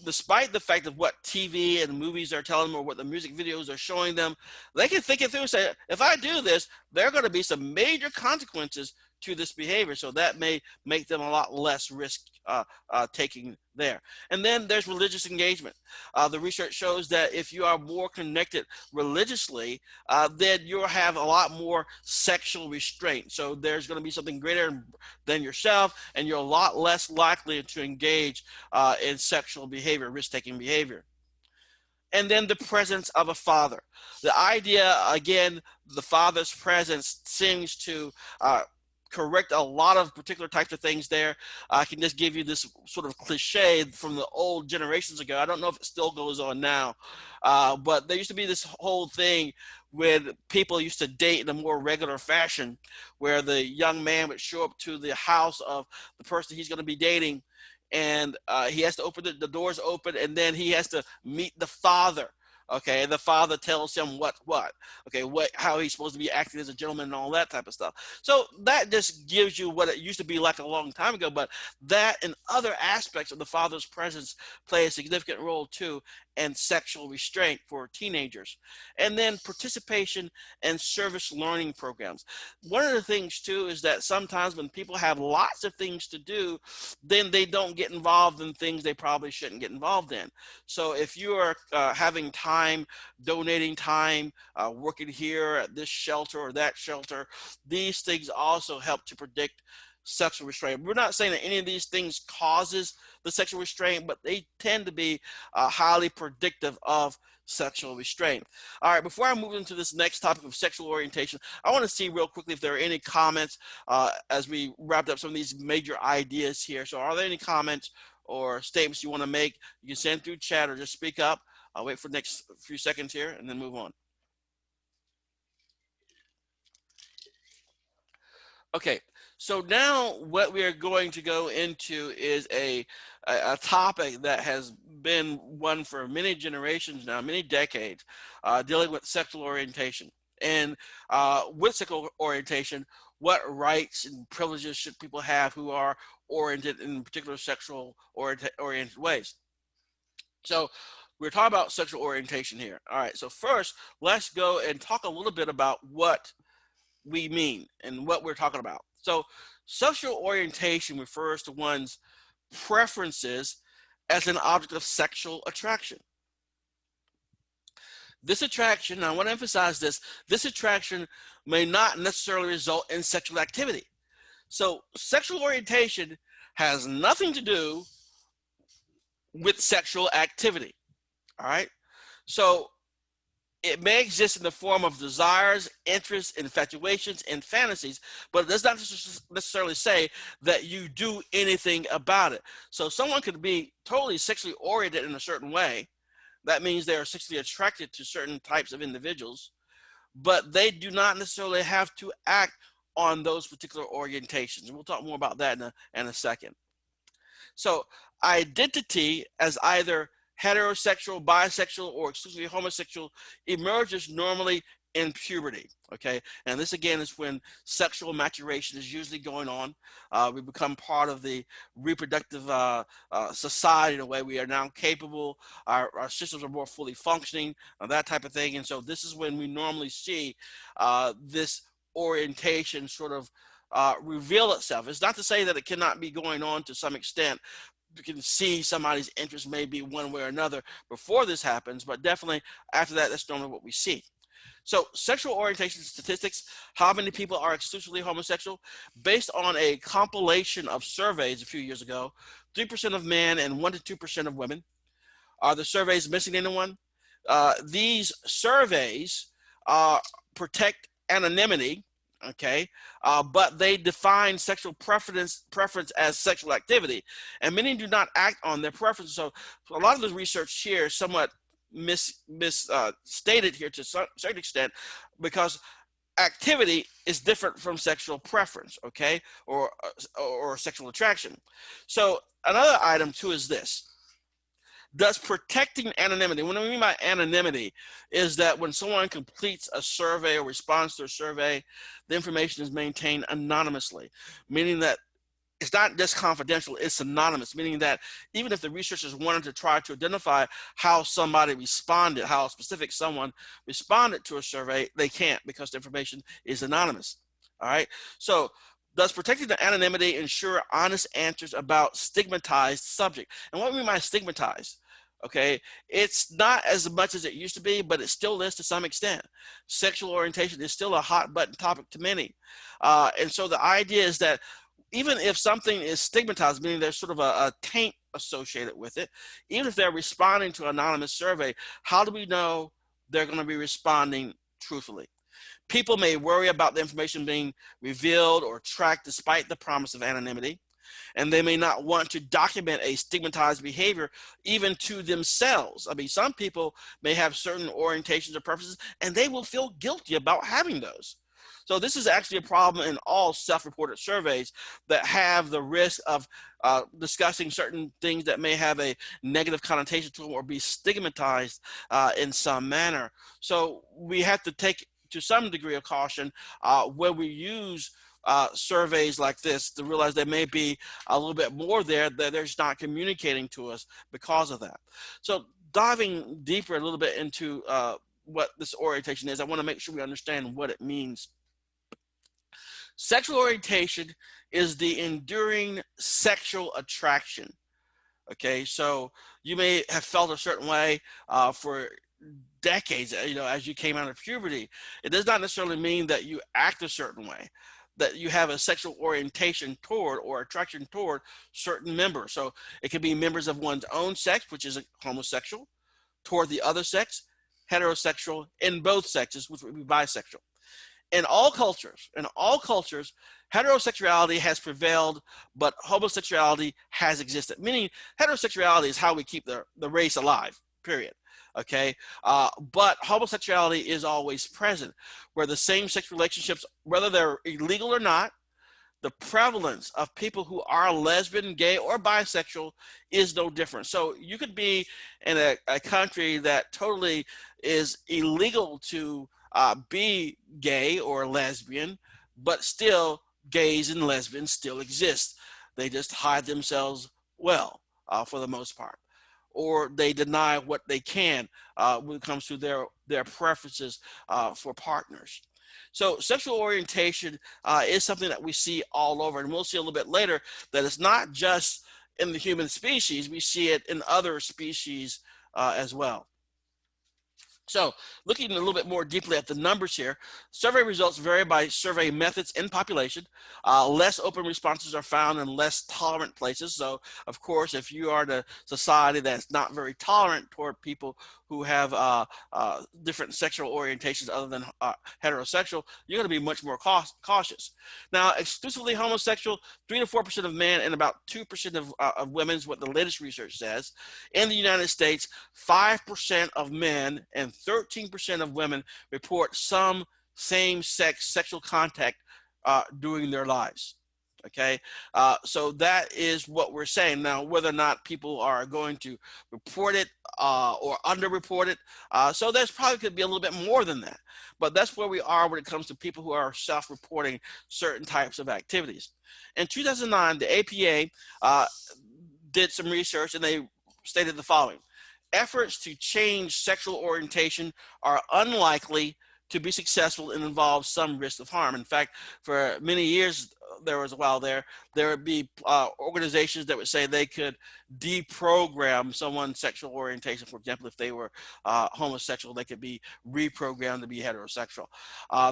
despite the fact of what TV and movies are telling them or what the music videos are showing them, they can think it through and say, if I do this, there are going to be some major consequences to this behavior. So that may make them a lot less risk taking there. And then there's religious engagement. The research shows that if you are more connected religiously, then you'll have a lot more sexual restraint. So there's going to be something greater than yourself, and you're a lot less likely to engage in sexual behavior, risk-taking behavior. And then the presence of a father. The idea, again, the father's presence seems to correct a lot of particular types of things there. I can just give you this sort of cliche from the old generations ago. I don't know if it still goes on now, but there used to be this whole thing when people used to date in a more regular fashion, where the young man would show up to the house of the person he's going to be dating, and he has to open the doors open, and then he has to meet the father. Okay, and the father tells him how he's supposed to be acting as a gentleman and all that type of stuff. So that just gives you what it used to be like a long time ago, but that and other aspects of the father's presence play a significant role too, and sexual restraint for teenagers. And then participation and service learning programs. One of the things too is that sometimes when people have lots of things to do, then they don't get involved in things they probably shouldn't get involved in. So if you are having time, donating time, working here at this shelter or that shelter, these things also help to predict sexual restraint. We're not saying that any of these things causes the sexual restraint, but they tend to be highly predictive of sexual restraint. All right, before I move into this next topic of sexual orientation, I want to see real quickly if there are any comments as we wrapped up some of these major ideas here. So are there any comments or statements you want to make? You can send through chat or just speak up. I'll wait for the next few seconds here and then move on. Okay, so now what we are going to go into is a topic that has been one for many generations now, many decades, dealing with sexual orientation. And with sexual orientation, what rights and privileges should people have who are oriented in particular sexual oriented ways? So we're talking about sexual orientation here. All right, so first, let's go and talk a little bit about what we mean and what we're talking about. So sexual orientation refers to one's preferences as an object of sexual attraction. This attraction, I want to emphasize this attraction may not necessarily result in sexual activity. So sexual orientation has nothing to do with sexual activity. All right. So it may exist in the form of desires, interests, infatuations, and fantasies, but it does not necessarily say that you do anything about it. So someone could be totally sexually oriented in a certain way. That means they are sexually attracted to certain types of individuals, but they do not necessarily have to act on those particular orientations. And we'll talk more about that in a second. So identity as either heterosexual, bisexual, or exclusively homosexual emerges normally in puberty, okay? And this again is when sexual maturation is usually going on. We become part of the reproductive society in a way. We are now capable, our systems are more fully functioning, that type of thing. And so this is when we normally see this orientation sort of reveal itself. It's not to say that it cannot be going on to some extent. You can see somebody's interest may be one way or another before this happens, but definitely after that, that's normally what we see. So sexual orientation statistics, how many people are exclusively homosexual? Based on a compilation of surveys a few years ago, 3% of men and 1 to 2% of women. Are the surveys missing anyone? These surveys protect anonymity, okay, but they define sexual preference as sexual activity, and many do not act on their preferences. So a lot of the research here is somewhat misstated here to a certain extent, because activity is different from sexual preference, okay, or sexual attraction. So another item too is this. Does protecting anonymity, what I mean by anonymity is that when someone completes a survey or responds to a survey, the information is maintained anonymously, meaning that it's not just confidential, it's anonymous, meaning that even if the researchers wanted to try to identify how somebody responded, how a specific someone responded to a survey, they can't, because the information is anonymous. All right. So Does protecting the anonymity ensure honest answers about stigmatized subject? And what do we mean by stigmatized? Okay, it's not as much as it used to be, but it still is to some extent. Sexual orientation is still a hot button topic to many. And so the idea is that even if something is stigmatized, meaning there's sort of a taint associated with it, even if they're responding to an anonymous survey, how do we know they're going to be responding truthfully? People may worry about the information being revealed or tracked despite the promise of anonymity, and they may not want to document a stigmatized behavior even to themselves. I mean, some people may have certain orientations or preferences, and they will feel guilty about having those. So this is actually a problem in all self-reported surveys that have the risk of discussing certain things that may have a negative connotation to them or be stigmatized in some manner. So we have to take to some degree of caution when we use surveys like this to realize there may be a little bit more there that they're just not communicating to us because of that. So diving deeper a little bit into what this orientation is, I want to make sure we understand what it means. Sexual orientation is the enduring sexual attraction. Okay, so you may have felt a certain way for decades, as you came out of puberty. It does not necessarily mean that you act a certain way, that you have a sexual orientation toward or attraction toward certain members. So it can be members of one's own sex, which is homosexual, toward the other sex, heterosexual, in both sexes, which would be bisexual. In all cultures, heterosexuality has prevailed, but homosexuality has existed. Meaning, heterosexuality is how we keep the race alive, period. Okay, but homosexuality is always present, where the same-sex relationships, whether they're illegal or not, the prevalence of people who are lesbian, gay, or bisexual is no different. So you could be in a country that totally is illegal to be gay or lesbian, but still gays and lesbians still exist. They just hide themselves well, for the most part, or they deny what they can when it comes to their preferences for partners. So sexual orientation is something that we see all over, and we'll see a little bit later that it's not just in the human species, we see it in other species as well. So looking a little bit more deeply at the numbers here, survey results vary by survey methods and population. Less open responses are found in less tolerant places. So of course, if you are in a society that's not very tolerant toward people who have different sexual orientations other than heterosexual, you're going to be much more cautious. Now, exclusively homosexual, 3 to 4% of men and about 2% of women is what the latest research says. In the United States, 5% of men and 13% of women report some same-sex sexual contact during their lives. Okay, so that is what we're saying. Now, whether or not people are going to report it or underreport it, so there's probably could be a little bit more than that. But that's where we are when it comes to people who are self-reporting certain types of activities. In 2009, the APA did some research and they stated the following: efforts to change sexual orientation are unlikely to be successful and involve some risk of harm. In fact, for many years, there was a while there would be organizations that would say they could deprogram someone's sexual orientation. For example, if they were homosexual, they could be reprogrammed to be heterosexual.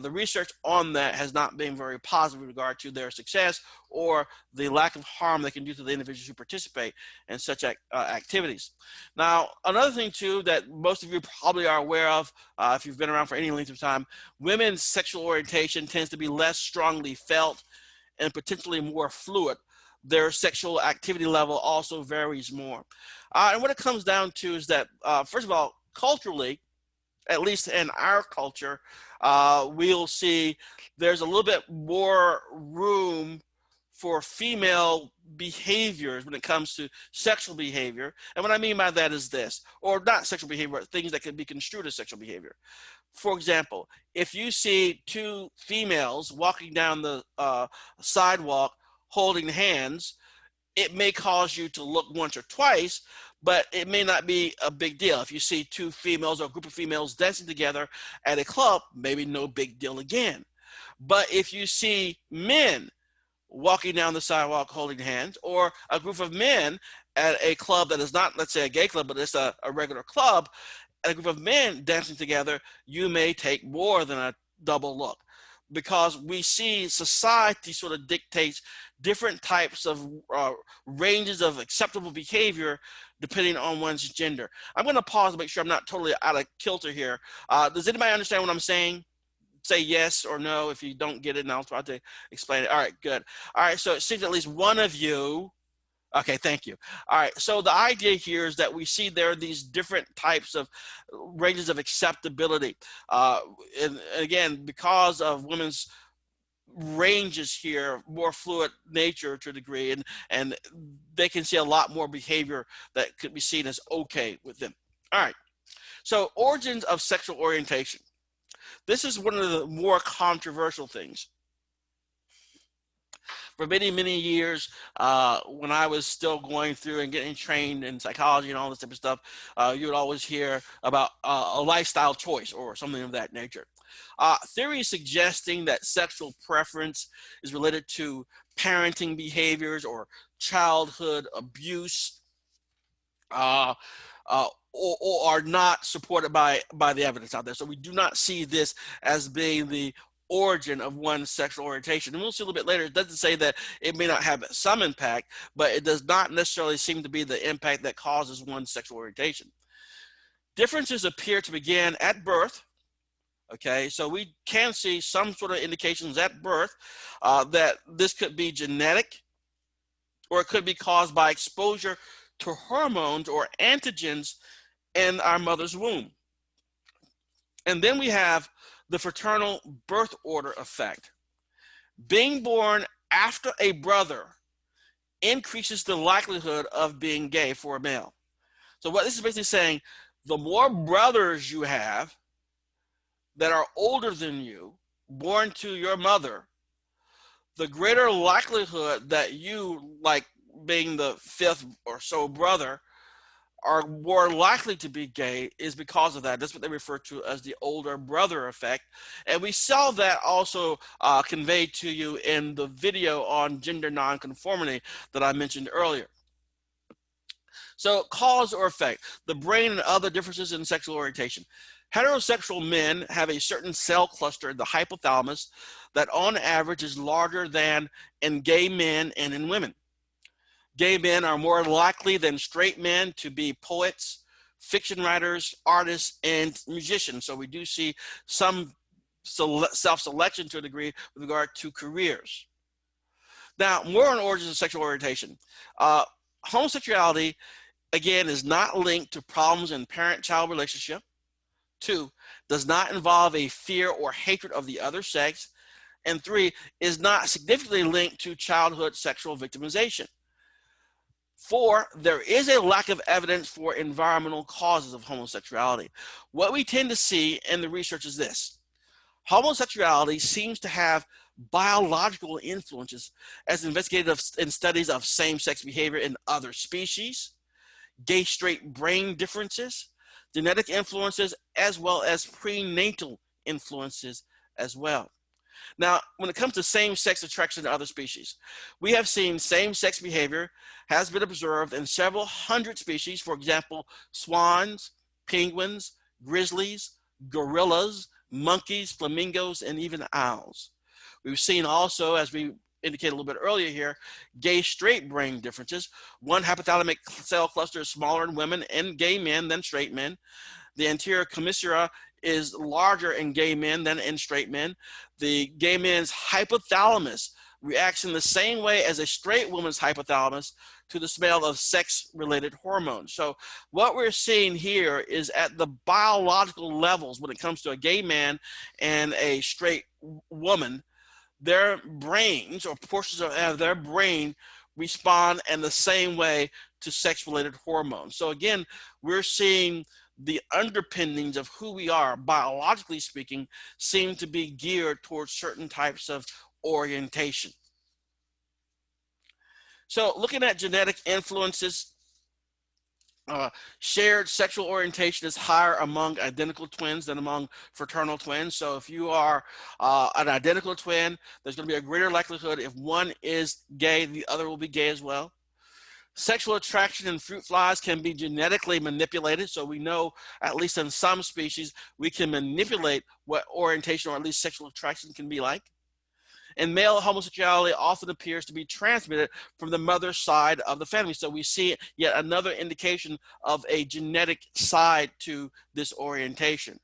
The research on that has not been very positive in regard to their success or the lack of harm they can do to the individuals who participate in such activities. Now, another thing too that most of you probably are aware of, if you've been around for any length of time, women's sexual orientation tends to be less strongly felt and potentially more fluid. Their sexual activity level also varies more. And what it comes down to is that, first of all, culturally, at least in our culture, we'll see there's a little bit more room for female behaviors when it comes to sexual behavior. And what I mean by that is this, or not sexual behavior, but things that could be construed as sexual behavior. For example, if you see two females walking down the sidewalk holding hands, it may cause you to look once or twice, but it may not be a big deal. If you see two females or a group of females dancing together at a club, maybe no big deal again. But if you see men walking down the sidewalk holding hands, or a group of men at a club that is not, let's say, a gay club, but it's a regular club, and a group of men dancing together, you may take more than a double look, because we see society sort of dictates different types of ranges of acceptable behavior depending on one's gender. I'm going to pause to make sure I'm not totally out of kilter here. Does anybody understand what I'm saying? Say yes or no if you don't get it, and I'll try to explain it. All right, good. All right, so it seems at least one of you. Okay, thank you. All right, so the idea here is that we see there are these different types of ranges of acceptability. And again, because of women's ranges here, more fluid nature to a degree, and they can see a lot more behavior that could be seen as okay with them. All right, so origins of sexual orientation. This is one of the more controversial things. For many, many years, when I was still going through and getting trained in psychology and all this type of stuff, you would always hear about a lifestyle choice or something of that nature. Theories suggesting that sexual preference is related to parenting behaviors or childhood abuse, or are not supported by the evidence out there. So we do not see this as being the origin of one's sexual orientation. And we'll see a little bit later, it doesn't say that it may not have some impact, but it does not necessarily seem to be the impact that causes one's sexual orientation. Differences appear to begin at birth. Okay, so we can see some sort of indications at birth that this could be genetic, or it could be caused by exposure to hormones or antigens in our mother's womb. And then we have the fraternal birth order effect. Being born after a brother increases the likelihood of being gay for a male. So what this is basically saying, the more brothers you have that are older than you, born to your mother, the greater likelihood that you, like being the fifth or so brother, are more likely to be gay is because of that. That's what they refer to as the older brother effect. And we saw that also conveyed to you in the video on gender nonconformity that I mentioned earlier. So cause or effect, the brain and other differences in sexual orientation. Heterosexual men have a certain cell cluster in the hypothalamus that on average is larger than in gay men and in women. Gay men are more likely than straight men to be poets, fiction writers, artists, and musicians. So we do see some self-selection to a degree with regard to careers. Now, more on origins of sexual orientation. Homosexuality, again, is not linked to problems in parent-child relationship. 2, does not involve a fear or hatred of the other sex. And 3, is not significantly linked to childhood sexual victimization. 4, there is a lack of evidence for environmental causes of homosexuality. What we tend to see in the research is this. Homosexuality seems to have biological influences as investigated in studies of same-sex behavior in other species, gay-straight brain differences, genetic influences, as well as prenatal influences as well. Now, when it comes to same-sex attraction to other species, we have seen same-sex behavior has been observed in several hundred species. For example, swans, penguins, grizzlies, gorillas, monkeys, flamingos, and even owls. We've seen also, as we indicated a little bit earlier here, gay-straight brain differences. One hypothalamic cell cluster is smaller in women and gay men than straight men. The anterior commissura is larger in gay men than in straight men. The gay man's hypothalamus reacts in the same way as a straight woman's hypothalamus to the smell of sex-related hormones. So what we're seeing here is at the biological levels when it comes to a gay man and a straight woman, their brains or portions of their brain respond in the same way to sex-related hormones. So again, we're seeing the underpinnings of who we are, biologically speaking, seem to be geared towards certain types of orientation. So looking at genetic influences, Uh, Shared sexual orientation is higher among identical twins than among fraternal twins. So if you are an identical twin, there's going to be a greater likelihood if one is gay, the other will be gay as well. Sexual attraction in fruit flies can be genetically manipulated. So we know, at least in some species, we can manipulate what orientation or at least sexual attraction can be like. And male homosexuality often appears to be transmitted from the mother's side of the family. So we see yet another indication of a genetic side to this orientation.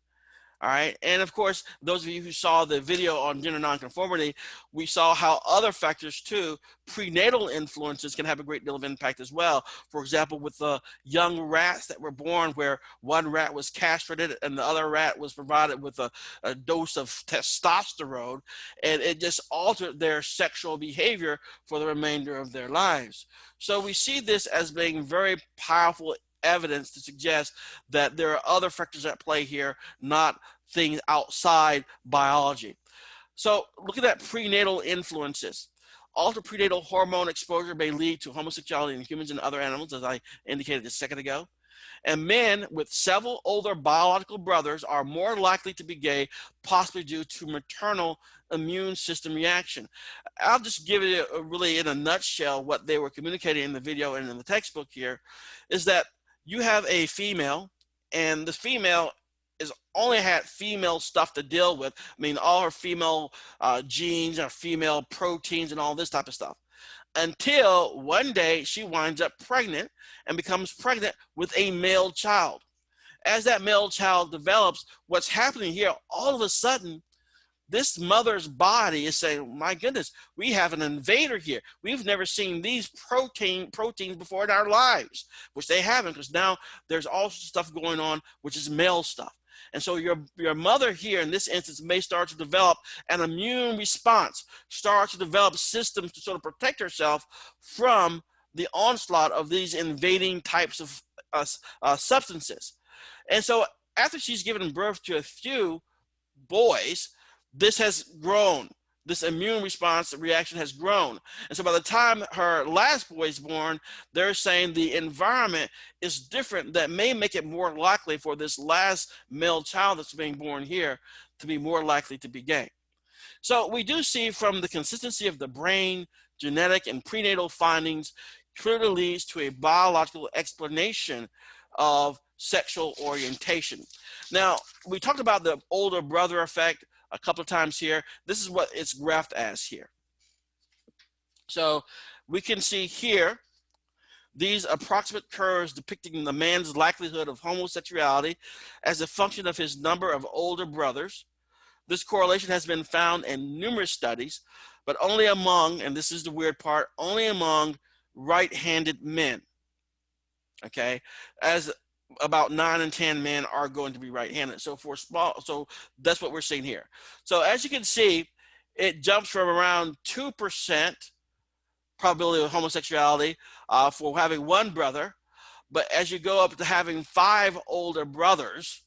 All right. And of course, those of you who saw the video on gender nonconformity, we saw how other factors too, prenatal influences can have a great deal of impact as well. For example, with the young rats that were born where one rat was castrated and the other rat was provided with a dose of testosterone, and it just altered their sexual behavior for the remainder of their lives. So we see this as being very powerful evidence to suggest that there are other factors at play here, not things outside biology. So looking at prenatal influences. Altered prenatal hormone exposure may lead to homosexuality in humans and other animals, as I indicated a second ago. And men with several older biological brothers are more likely to be gay, possibly due to maternal immune system reaction. I'll just give it really in a nutshell what they were communicating in the video and in the textbook here is that you have a female, and the female is only had female stuff to deal with. I mean, all her female genes, her female proteins, and all this type of stuff. Until one day she winds up pregnant and becomes pregnant with a male child. As that male child develops, what's happening here, all of a sudden, this mother's body is saying, my goodness, we have an invader here. We've never seen these proteins before in our lives, which they haven't, because now there's all sorts of stuff going on, which is male stuff. And so your mother here in this instance may start to develop an immune response, start to develop systems to sort of protect herself from the onslaught of these invading types of substances. And so after she's given birth to a few boys, this has grown. This immune response reaction has grown. And so by the time her last boy is born, they're saying the environment is different that may make it more likely for this last male child that's being born here to be more likely to be gay. So we do see from the consistency of the brain, genetic, and prenatal findings clearly leads to a biological explanation of sexual orientation. Now, we talked about the older brother effect a couple of times here. This is what it's graphed as here. So we can see here these approximate curves depicting the man's likelihood of homosexuality as a function of his number of older brothers. This correlation has been found in numerous studies, but only among, and this is the weird part, only among right-handed men. Okay, as about 9 in 10 men are going to be right-handed. So so that's what we're seeing here. So as you can see, it jumps from around 2% probability of homosexuality for having one brother, but as you go up to having 5 older brothers,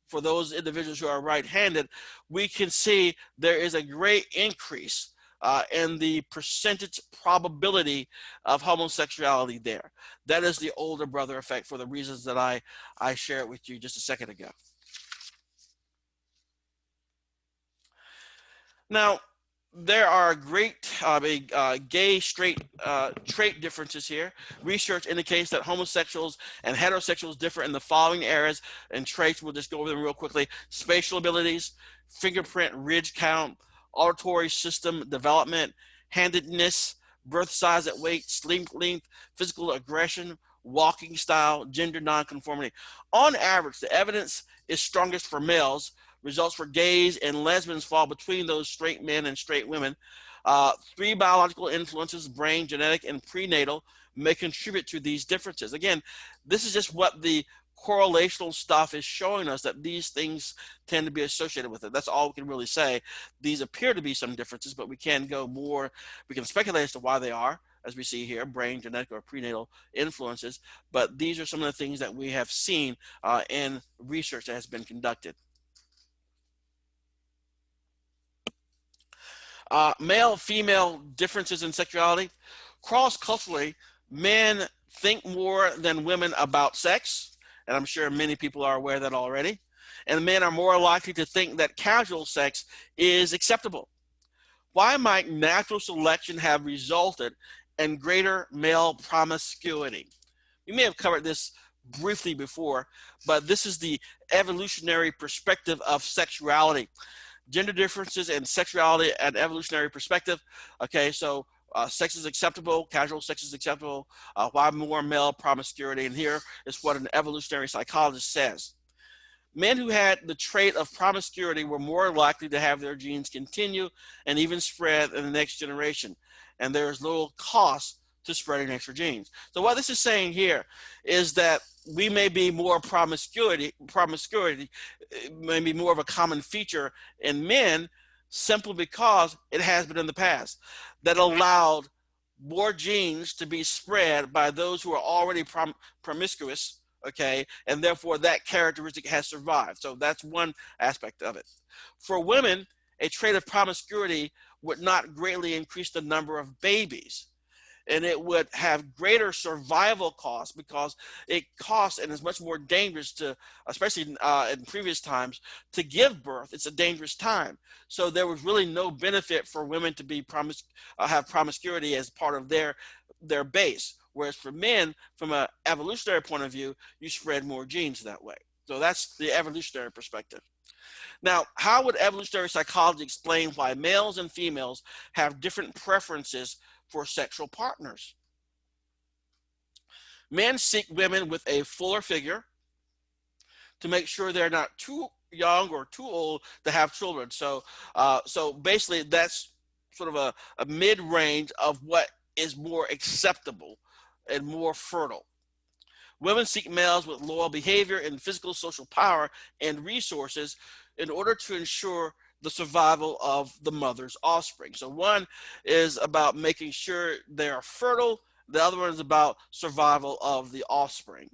for those individuals who are right-handed, we can see there is a great increase in the percentage probability of homosexuality there. That is the older brother effect for the reasons that I shared with you just a second ago. Now, there are great gay straight trait differences here. Research indicates that homosexuals and heterosexuals differ in the following areas and traits. We'll just go over them real quickly. Spatial abilities, fingerprint ridge count, auditory system development, handedness, birth size and weight, sleep length, physical aggression, walking style, gender nonconformity. On average, the evidence is strongest for males. Results for gays and lesbians fall between those straight men and straight women. 3 biological influences, brain, genetic, and prenatal, may contribute to these differences. Again, this is just what the correlational stuff is showing us, that these things tend to be associated with it. That's all we can really say. These appear to be some differences, but we can go more, we can speculate as to why they are, as we see here, brain, genetic, or prenatal influences. But these are some of the things that we have seen in research that has been conducted. Male-female differences in sexuality. Cross-culturally, men think more than women about sex, and I'm sure many people are aware of that already. And men are more likely to think that casual sex is acceptable. Why might natural selection have resulted in greater male promiscuity? We may have covered this briefly before, but this is the evolutionary perspective of sexuality. Gender differences in sexuality and evolutionary perspective. Okay, so sex is acceptable, casual sex is acceptable. Why more male promiscuity? And here is what an evolutionary psychologist says. Men who had the trait of promiscuity were more likely to have their genes continue and even spread in the next generation. And there is little cost to spreading extra genes. So what this is saying here is that we may be more promiscuity may be more of a common feature in men simply because it has been in the past that allowed more genes to be spread by those who are already promiscuous, okay, and therefore that characteristic has survived. So that's one aspect of it. For women, a trait of promiscuity would not greatly increase the number of babies, and it would have greater survival costs because it costs and is much more dangerous to, especially in previous times, to give birth. It's a dangerous time. So there was really no benefit for women to be have promiscuity as part of their base. Whereas for men, from an evolutionary point of view, you spread more genes that way. So that's the evolutionary perspective. Now, how would evolutionary psychology explain why males and females have different preferences for sexual partners? Men seek women with a fuller figure to make sure they're not too young or too old to have children. So basically, that's sort of a mid-range of what is more acceptable and more fertile. Women seek males with loyal behavior and physical social power and resources in order to ensure the survival of the mother's offspring. So one is about making sure they are fertile. The other one is about survival of the offspring.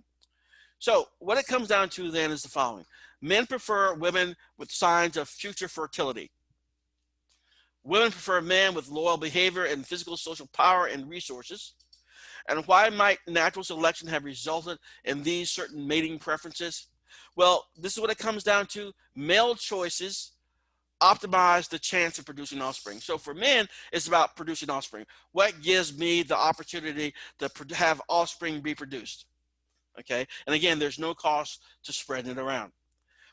So what it comes down to then is the following. Men prefer women with signs of future fertility. Women prefer men with loyal behavior and physical social power and resources. And why might natural selection have resulted in these certain mating preferences? Well, this is what it comes down to. Male choices optimize the chance of producing offspring. So for men, it's about producing offspring. What gives me the opportunity to have offspring be produced? Okay, and again, there's no cost to spreading it around.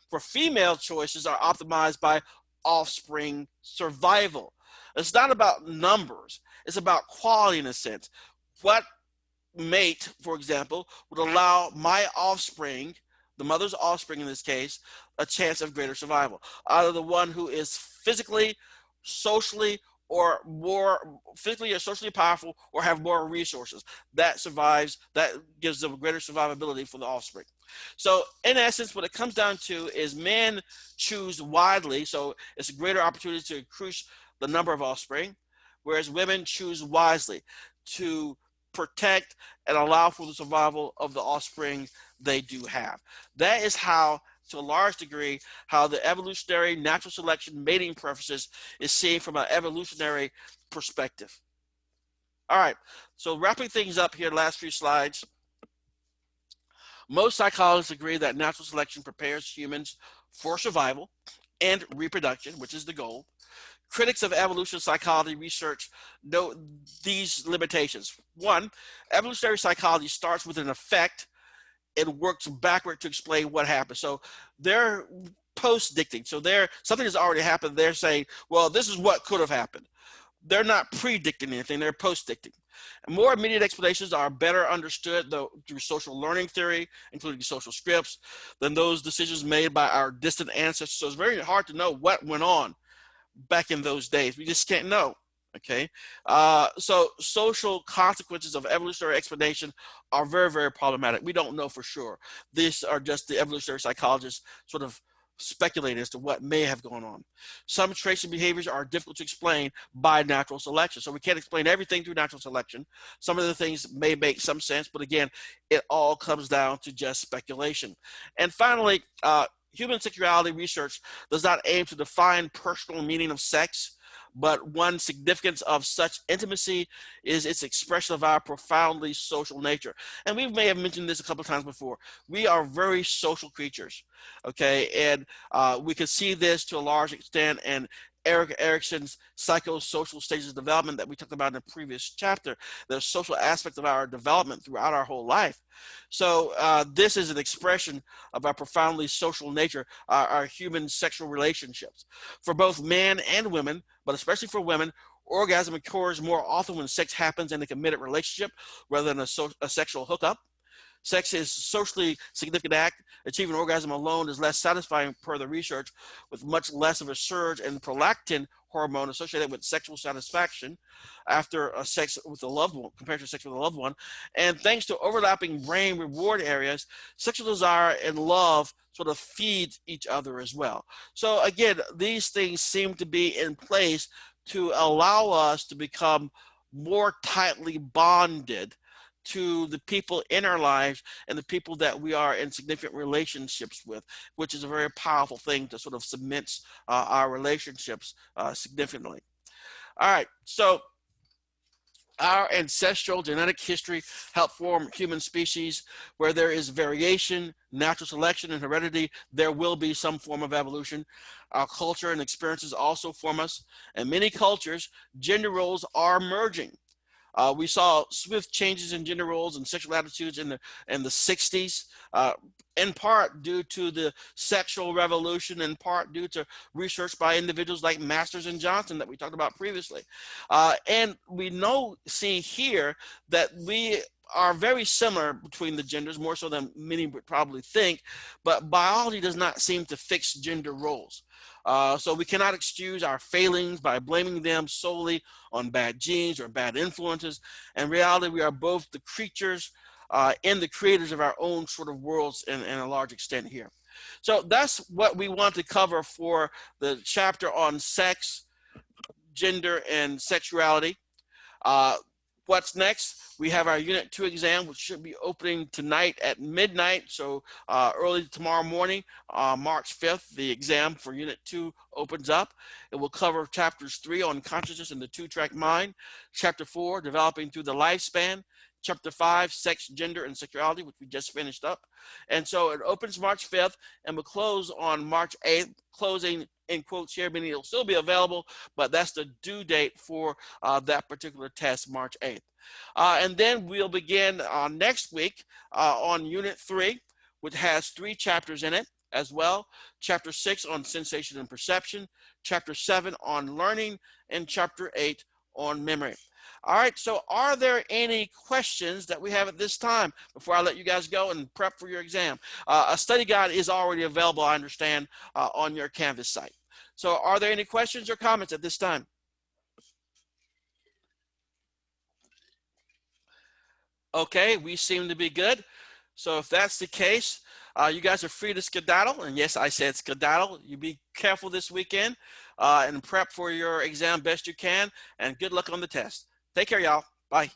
For female, choices are optimized by offspring survival. It's not about numbers, it's about quality in a sense. What mate, for example, would allow my offspring, the mother's offspring in this case, a chance of greater survival? Either the one who is physically, socially, or more physically or socially powerful, or have more resources. That survives, that gives them greater survivability for the offspring. So in essence, what it comes down to is men choose widely, so it's a greater opportunity to increase the number of offspring, whereas women choose wisely to protect and allow for the survival of the offspring they do have. That is how, to a large degree, how the evolutionary natural selection mating preferences is seen from an evolutionary perspective. All right, so wrapping things up here, last few slides. Most psychologists agree that natural selection prepares humans for survival and reproduction, which is the goal. Critics of evolution psychology research note these limitations. One, evolutionary psychology starts with an effect and works backward to explain what happened. So they're post-dicting. So something has already happened. They're saying, well, this is what could have happened. They're not predicting anything. They're post-dicting. More immediate explanations are better understood through social learning theory, including social scripts, than those decisions made by our distant ancestors. So it's very hard to know what went on back in those days. We just can't know. Okay, so social consequences of evolutionary explanation are very, very problematic. We don't know for sure. These are just the evolutionary psychologists sort of speculate as to what may have gone on. Some traits and behaviors are difficult to explain by natural selection. So we can't explain everything through natural selection. Some of the things may make some sense, but again, it all comes down to just speculation. And finally, human sexuality research does not aim to define personal meaning of sex, but one significance of such intimacy is its expression of our profoundly social nature. And we may have mentioned this a couple of times before. We are very social creatures, okay? And we can see this to a large extent in Erik Erikson's psychosocial stages of development that we talked about in the previous chapter, the social aspect of our development throughout our whole life. So this is an expression of our profoundly social nature, our human sexual relationships. For both men and women, but especially for women, orgasm occurs more often when sex happens in a committed relationship rather than a sexual hookup. Sex is a socially significant act. Achieving orgasm alone is less satisfying per the research, with much less of a surge in prolactin hormone associated with sexual satisfaction after a sex with a loved one, compared to sex with a loved one. And thanks to overlapping brain reward areas, sexual desire and love sort of feed each other as well. So again, these things seem to be in place to allow us to become more tightly bonded to the people in our lives and the people that we are in significant relationships with, which is a very powerful thing to sort of cement our relationships significantly. All right, so our ancestral genetic history helped form human species. Where there is variation, natural selection, and heredity, there will be some form of evolution. Our culture and experiences also form us. In many cultures, gender roles are merging. We saw swift changes in gender roles and sexual attitudes in the 60s, in part due to the sexual revolution, in part due to research by individuals like Masters and Johnson that we talked about previously. And we see here that we are very similar between the genders, more so than many would probably think, but biology does not seem to fix gender roles. So we cannot excuse our failings by blaming them solely on bad genes or bad influences. In reality, we are both the creatures and the creators of our own sort of worlds in a large extent here. So that's what we want to cover for the chapter on sex, gender, and sexuality. What's next? We have our Unit 2 exam, which should be opening tonight at midnight. So early tomorrow morning, March 5th, the exam for Unit 2 opens up. It will cover Chapters 3 on consciousness and the two-track mind, Chapter 4, developing through the lifespan, Chapter 5, sex, gender, and sexuality, which we just finished up. And so it opens March 5th and will close on March 8th, closing in quotes here, meaning it'll still be available, but that's the due date for that particular test, March 8th. And then we'll begin next week on Unit 3, which has 3 chapters in it as well. Chapter 6 on sensation and perception, Chapter 7 on learning, and Chapter 8 on memory. All right, so are there any questions that we have at this time before I let you guys go and prep for your exam? A study guide is already available, I understand, on your Canvas site. So are there any questions or comments at this time? Okay, we seem to be good. So if that's the case, you guys are free to skedaddle. And yes, I said skedaddle. You be careful this weekend and prep for your exam best you can. And good luck on the test. Take care, y'all. Bye.